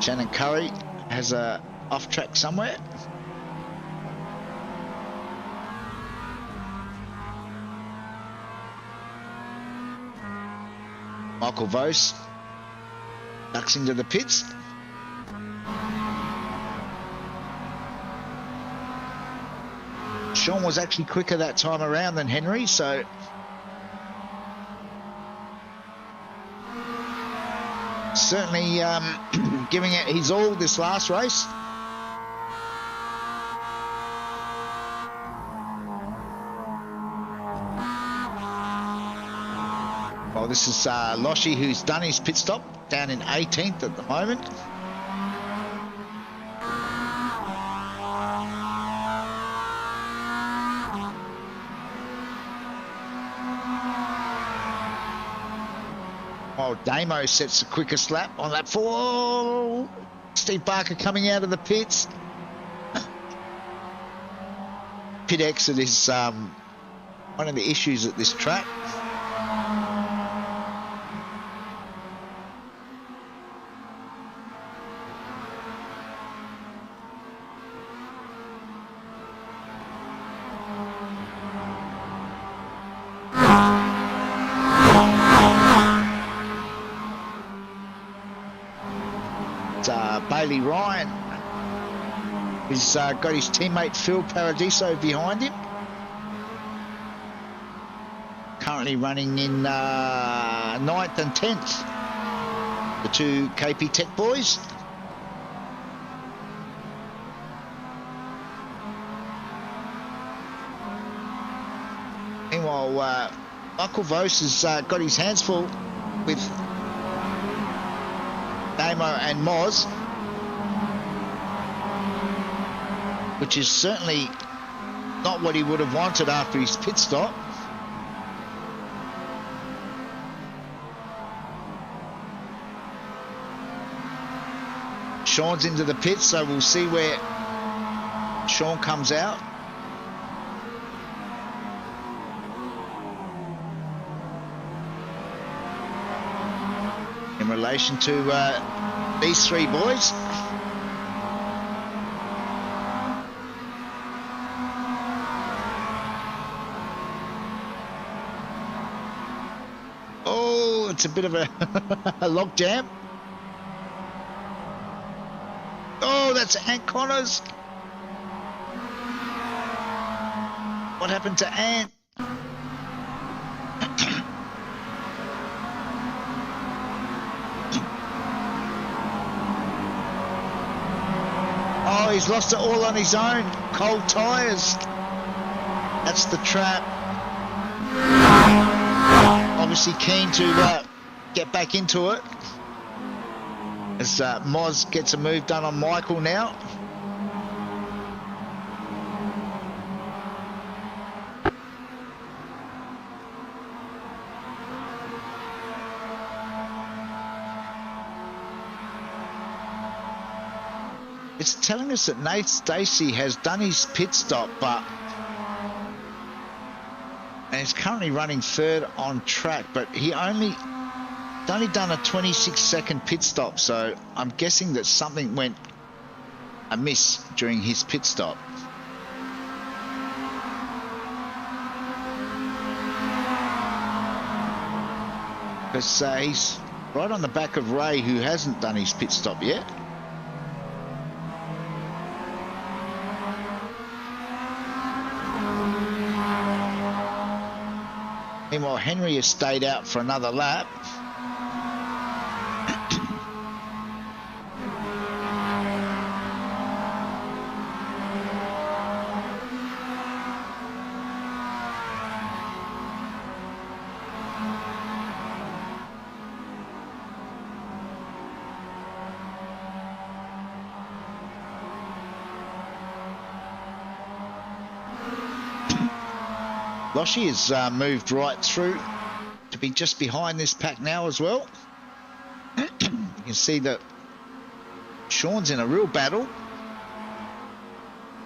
Shannon Curry has a off track somewhere. Michael Vos ducks into the pits. Sean was actually quicker that time around than Henry, so certainly giving it his all this last race. Well, this is Loshi, who's done his pit stop down in 18th at the moment. While Damo sets the quickest lap on lap 4. Steve Barker coming out of the pits. pit exit is one of the issues at this track. Bailey Ryan. He's got his teammate Phil Paradiso behind him. Currently running in 9th and 10th. The two KP Tech boys. Meanwhile, Michael Vos has got his hands full with Damo and Moz, which is certainly not what he would have wanted after his pit stop. Sean's into the pits, so we'll see where Sean comes out. In relation to these three boys. Oh, it's a bit of a, a log jam. Oh, that's Ant Connors. What happened to Ant? Oh, he's lost it all on his own. Cold tyres. That's the trap. Obviously keen to get back into it. As Moz gets a move done on Michael now. It's telling us that Nate Stacey has done his pit stop, and he's currently running third on track, but he's only done a 26-second pit stop, so I'm guessing that something went amiss during his pit stop. Because he's right on the back of Ray, who hasn't done his pit stop yet. Meanwhile, Henry has stayed out for another lap. Loshi has moved right through to be just behind this pack now as well. You can see that Sean's in a real battle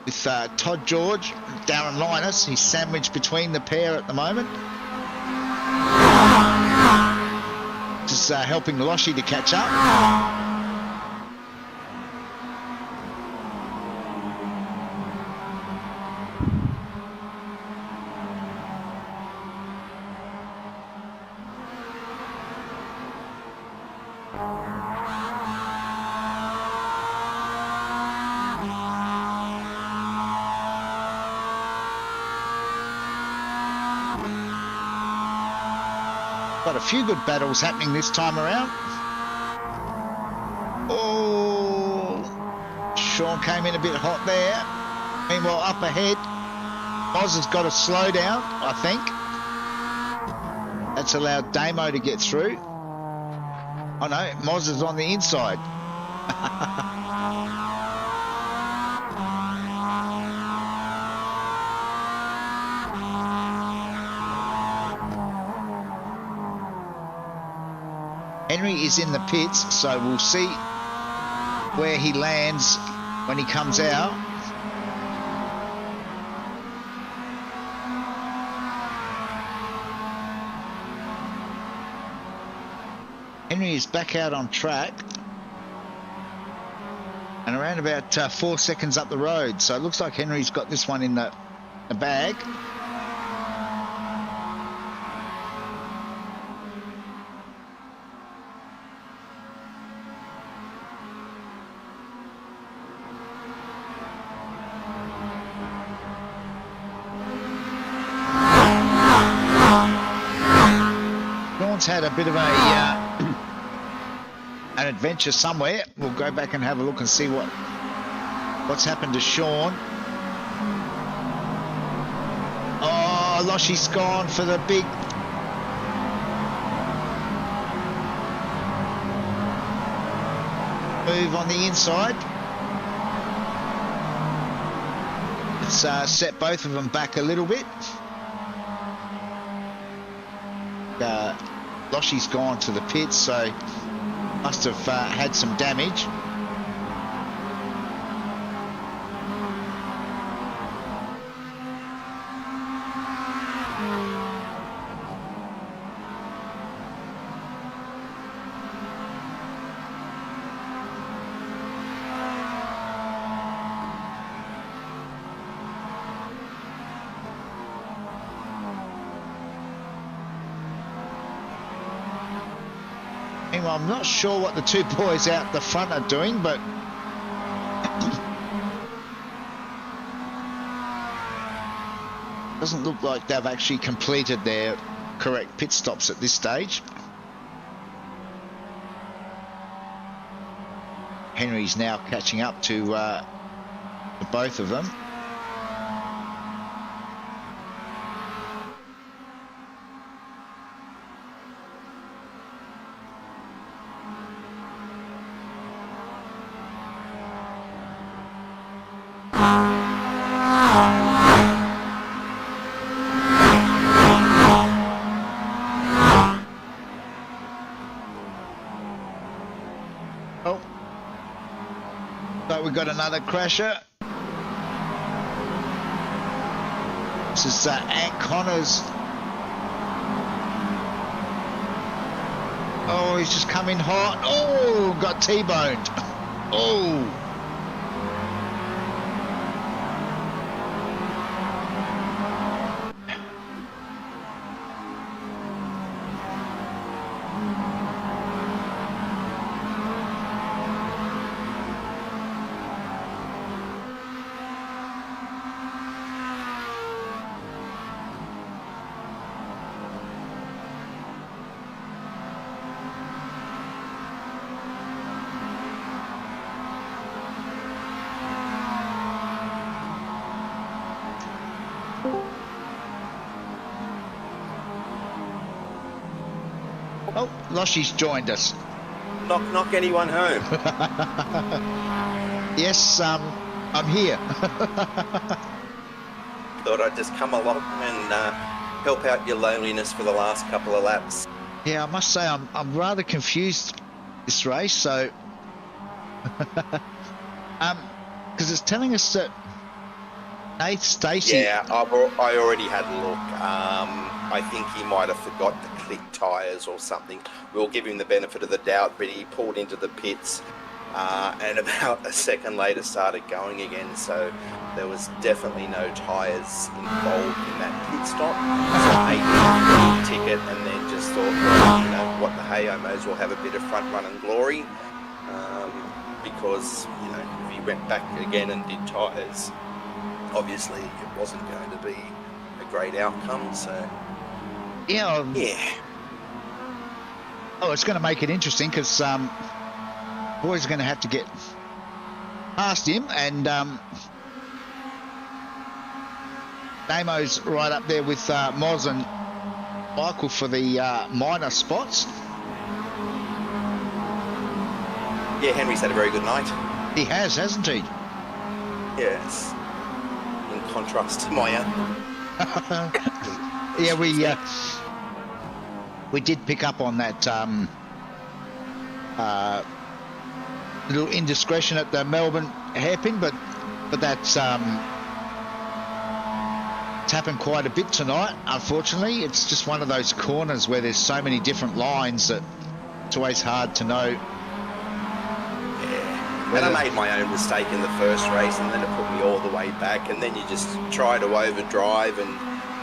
with Todd George and Darren Linus. He's sandwiched between the pair at the moment. Just helping Loshi to catch up. Got a few good battles happening this time around. Oh, Sean came in a bit hot there. Meanwhile, up ahead, Oz has got a slow down, I think. That's allowed Damo to get through. Oh no, Moz is on the inside. Henry is in the pits, so we'll see where he lands when he comes out. Henry is back out on track. And around about 4 seconds up the road. So it looks like Henry's got this one in the bag. Sean's had a bit of an adventure somewhere. We'll go back and have a look and see what's happened to Sean. Oh, Loshy's gone for the big move on the inside. It's set both of them back a little bit. Loshy's gone to the pits, so must have had some damage. Well, I'm not sure what the two boys out the front are doing, but doesn't look like they've actually completed their correct pit stops at this stage. Henry's now catching up to both of them. Got another crasher. This is Ant Connors. Oh, he's just come in hot. Oh, got T-boned. Oh. Oh, Loshy's joined us. Knock anyone home. Yes, I'm here. Thought I'd just come along and help out your loneliness for the last couple of laps. Yeah, I must say I'm rather confused this race. So, because it's telling us that Nate Stacey. Yeah, I already had a look. I think he might have forgot to click tyres or something. We'll give him the benefit of the doubt, but he pulled into the pits and about a second later started going again. So there was definitely no tyres involved in that pit stop. So I made a ticket and then just thought, well, you know, what the hey, I may as well have a bit of front run and glory. Because, you know, if he went back again and did tyres, obviously it wasn't going to be a great outcome. So yeah. Oh, it's going to make it interesting because boys are going to have to get past him, and Damo's right up there with Moz and Michael for the minor spots. Yeah, Henry's had a very good night. He has, hasn't he? Yes. In contrast to my own. Yeah, we did pick up on that little indiscretion at the Melbourne hairpin, but that's it's happened quite a bit tonight. Unfortunately, it's just one of those corners where there's so many different lines that it's always hard to know. And I made my own mistake in the first race, and then it put me all the way back, and then you just try to overdrive and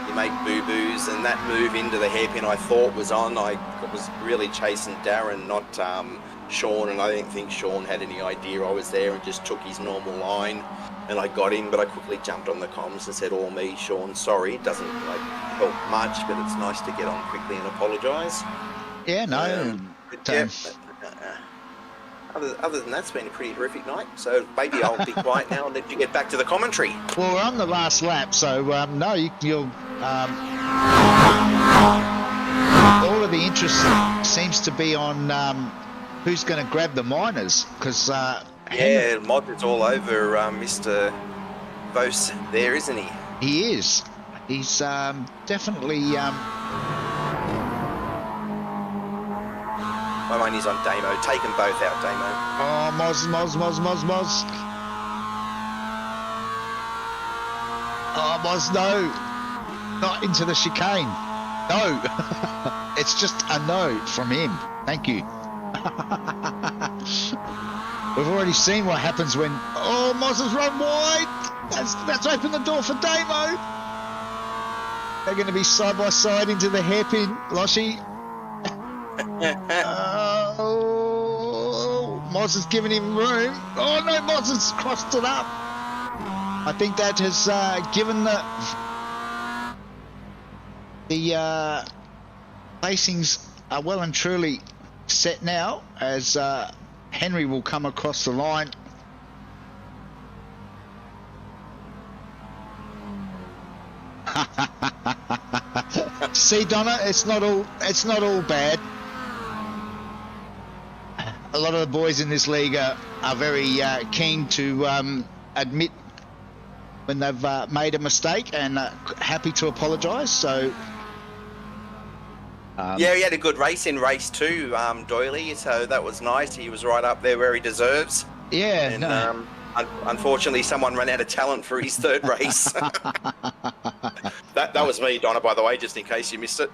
you make boo-boos, and that move into the hairpin I thought was on. I was really chasing Darren, not Sean, and I didn't think Sean had any idea I was there and just took his normal line, and I got him, but I quickly jumped on the comms and said, all me, Sean, sorry. It doesn't help much, but it's nice to get on quickly and apologise. Yeah, no. Other than that, it's been a pretty horrific night. So maybe I'll be quiet now and let you get back to the commentary. Well, we're on the last lap, so no, you'll. All of the interest seems to be on who's going to grab the minors, because yeah, Mod is all over Mr. Vos there, isn't he? He is. He's definitely. My money's on Damo. Take them both out, Damo. Oh, Moz. Oh, Moz, no. Not into the chicane. No. It's just a no from him. Thank you. We've already seen what happens when... Oh, Moz has run wide. That's opened the door for Damo. They're going to be side by side into the hairpin. Loshy. Moz has given him room. Oh no, Moz has crossed it up. I think that has given the placings are well and truly set now, as Henry will come across the line. See, Donna, it's not all bad. A lot of the boys in this league are very keen to admit when they've made a mistake, and happy to apologise. So, yeah, he had a good race in race 2, Doyley. So that was nice. He was right up there where he deserves. Yeah. And unfortunately, someone ran out of talent for his third race. That was me, Donna, by the way, just in case you missed it.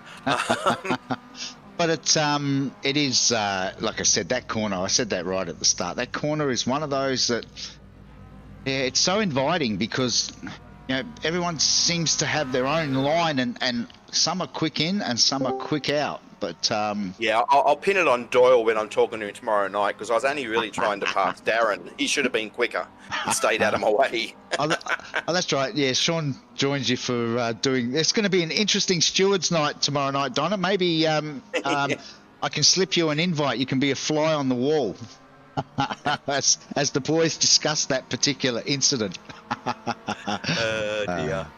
But it is like I said, that corner. I said that right at the start. That corner is one of those that, yeah, it's so inviting, because everyone seems to have their own line, and some are quick in and some are quick out. But yeah, I'll pin it on Doyle when I'm talking to him tomorrow night, because I was only really trying to pass Darren. He should have been quicker and stayed out of my way. Oh, that's right. Yeah, Sean joins you for doing. It's going to be an interesting stewards night tomorrow night, Donna. Maybe I can slip you an invite. You can be a fly on the wall as the boys discuss that particular incident. Dear.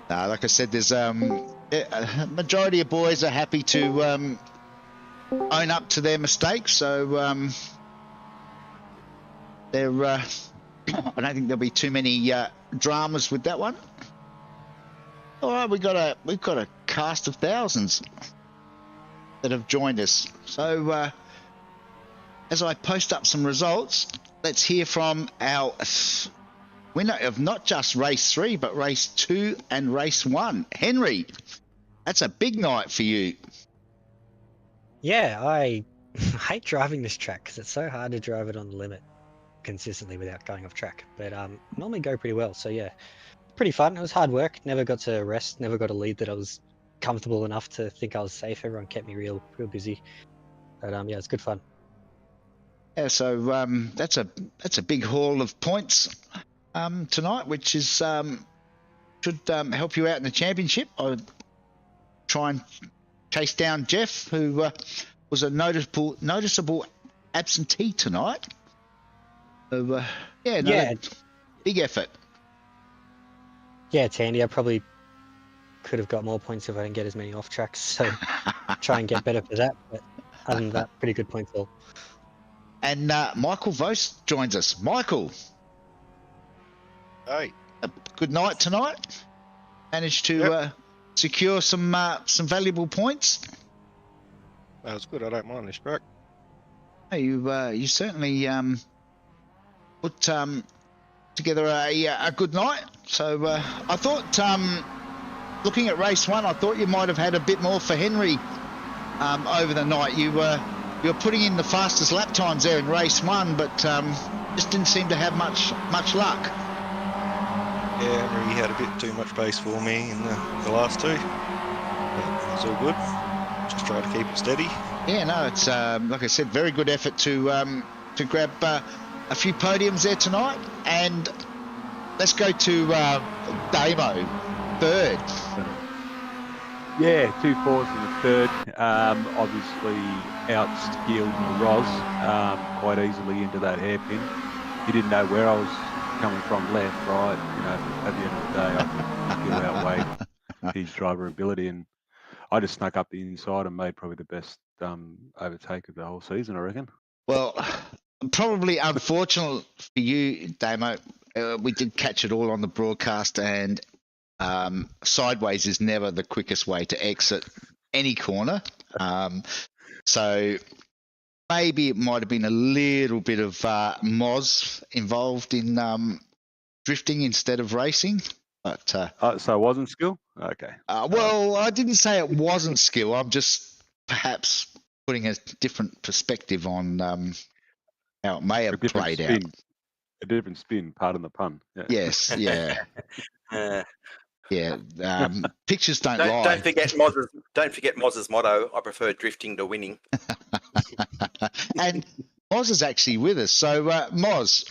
Like I said, there's a majority of boys are happy to own up to their mistakes. So they're. I don't think there'll be too many dramas with that one. All right, we've got a cast of thousands that have joined us. So as I post up some results, let's hear from our winner of not just race 3, but race 2 and race 1, Henry. That's a big night for you. Yeah, I hate driving this track because it's so hard to drive it on the limit consistently without going off track, but normally go pretty well. So yeah, pretty fun. It was hard work. Never got to rest. Never got a lead that I was comfortable enough to think I was safe. Everyone kept me real busy. But yeah, it's good fun. Yeah, so that's a big haul of points tonight, which is should help you out in the championship. I'll try and chase down Jeff, who was a noticeable absentee tonight. So, big effort. Yeah, it's handy. I probably could have got more points if I didn't get as many off tracks, so try and get better for that. But other than that, pretty good points all. And Michael Vos joins us. Michael. Hey. A good night tonight. Managed to secure some valuable points. That was good. I don't mind this track. You certainly put together a good night. So I thought, looking at race 1, I thought you might have had a bit more for Henry over the night. You you're putting in the fastest lap times there in race 1, but just didn't seem to have much luck. Yeah, Henry had a bit too much pace for me in the last 2. But it's all good. Just try to keep it steady. Yeah, no, it's like I said, very good effort to grab a few podiums there tonight. And let's go to Damo, third. Yeah, 2 fourths in the third. Obviously outskilled Roz quite easily into that hairpin. He didn't know where I was coming from, left, right. You know, at the end of the day, I think he'll outweigh his driver ability, and I just snuck up the inside and made probably the best overtake of the whole season, I reckon. Well, probably unfortunate for you, Damo, we did catch it all on the broadcast, and sideways is never the quickest way to exit any corner. So maybe it might have been a little bit of Moz involved in drifting instead of racing. But So it wasn't skill? Okay. well, I didn't say it wasn't skill. I'm just perhaps putting a different perspective on how it may have played out. A different spin, pardon the pun. Yeah. Yes, yeah. Yeah, pictures don't lie. Don't forget Moz's motto. I prefer drifting to winning. And Moz is actually with us. So, Moz,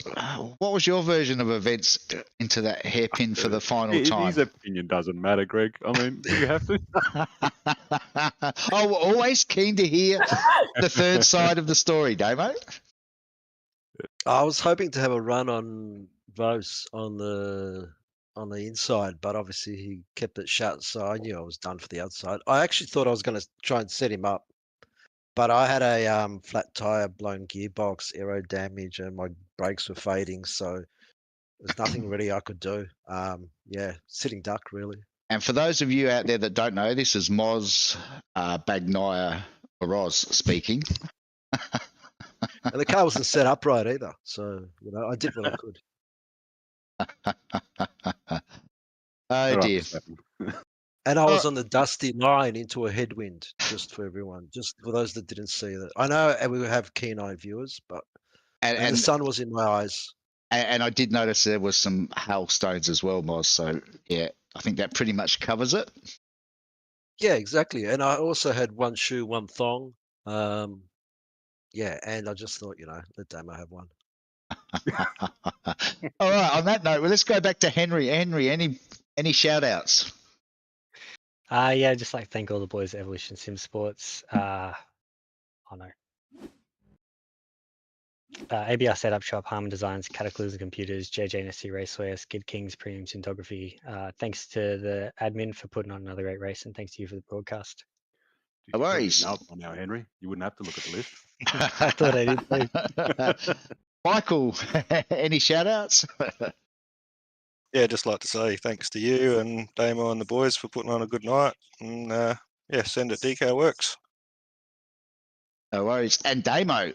what was your version of events into that hairpin for the final time? His opinion doesn't matter, Greg. I mean, you have to. Oh, we're always keen to hear the third side of the story, Damo. I was hoping to have a run on Vos on the inside, but obviously he kept it shut, so I knew I was done for the outside. I actually thought I was going to try and set him up, but I had a flat tire, blown gearbox, aero damage, and my brakes were fading, so there's nothing really I could do. Yeah, sitting duck really. And for those of you out there that don't know, this is Moz Bagnaya Roz speaking. And the car wasn't set up right either, so I did what I could. Oh dear. And I was on the dusty line into a headwind, just for everyone, just for those that didn't see that. I know we have keen-eye viewers, but and the sun was in my eyes. And I did notice there was some hailstones as well, Moz. So yeah, I think that pretty much covers it. Yeah, exactly. And I also had one shoe, one thong. Yeah, and I just thought, let Damo have one. All right. On that note, well, let's go back to Henry. Henry, any shout outs? Yeah, just like thank all the boys at Evolution Sim Sports. ABR Setup Shop, Harman Designs, Cataclysm Computers, JJ and SC Raceway, Skid Kings, Premium Syntography. Thanks to the admin for putting on another great race, and thanks to you for the broadcast. No worries. Now, Henry, you wouldn't have to look at the list. I thought I did too. Michael, any shout outs? Yeah, just like to say thanks to you and Damo and the boys for putting on a good night. And yeah, send it DK Works. No worries. And Damo.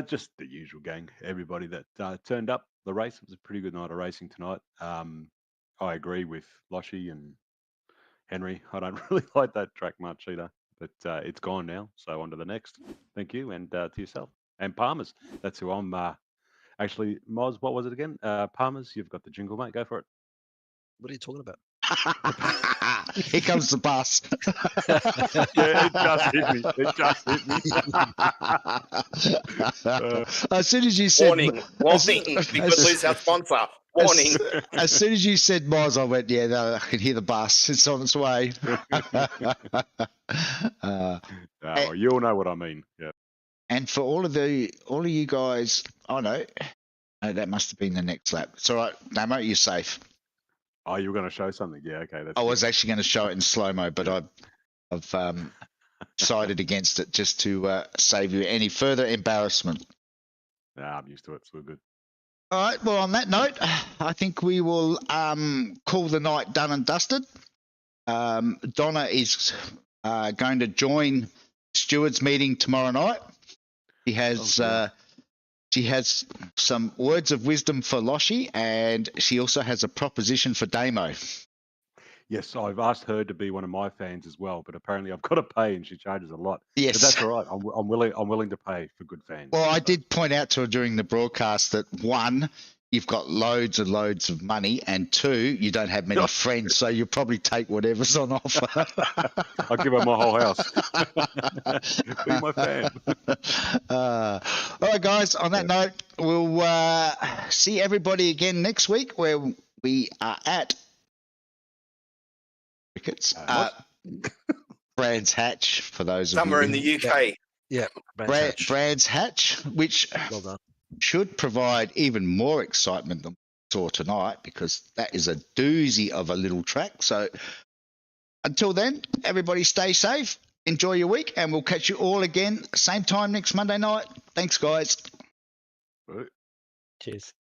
Just the usual gang. Everybody that turned up. The race, it was a pretty good night of racing tonight. I agree with Loshy and Henry. I don't really like that track much either, but it's gone now. So on to the next. Thank you, and to yourself. And Palmer's. That's who I'm. Actually, Moz, what was it again? Palmer's. You've got the jingle, mate. Go for it. What are you talking about? Here comes the bus. Yeah, it just hit me. It just hit me. As soon as you said Warning, we could lose our sponsor. Warning. As soon as you said Moz, I went, yeah, no, I can hear the bus. It's on its way. You all know what I mean. Yeah. And for all of you guys, no, that must have been the next lap. It's all right, Damo, you're safe. Oh, you were going to show something? Yeah, okay. I was actually going to show it in slow-mo, but I've decided against it just to save you any further embarrassment. Nah, I'm used to it. It's all good. All right. Well, on that note, I think we will call the night done and dusted. Donna is going to join Stewards meeting tomorrow night. She has some words of wisdom for Loshy, and she also has a proposition for Damo. Yes, I've asked her to be one of my fans as well, but apparently I've got to pay, and she charges a lot. Yes. But that's all right. I'm willing to pay for good fans. Well, I So, did point out to her during the broadcast that one, you've got loads and loads of money, and two, you don't have many friends, so you'll probably take whatever's on offer. I'll give her my whole house. Be my fan. All right, guys. On that note, we'll see everybody again next week, where we are at Crickets. Brands Hatch, for those of Somewhere you in the UK. Yeah, Brands Hatch. Brands Hatch, which Well done. should provide even more excitement than we saw tonight, because that is a doozy of a little track. So until then, everybody stay safe, enjoy your week, and we'll catch you all again same time next Monday night. Thanks, guys. Cheers.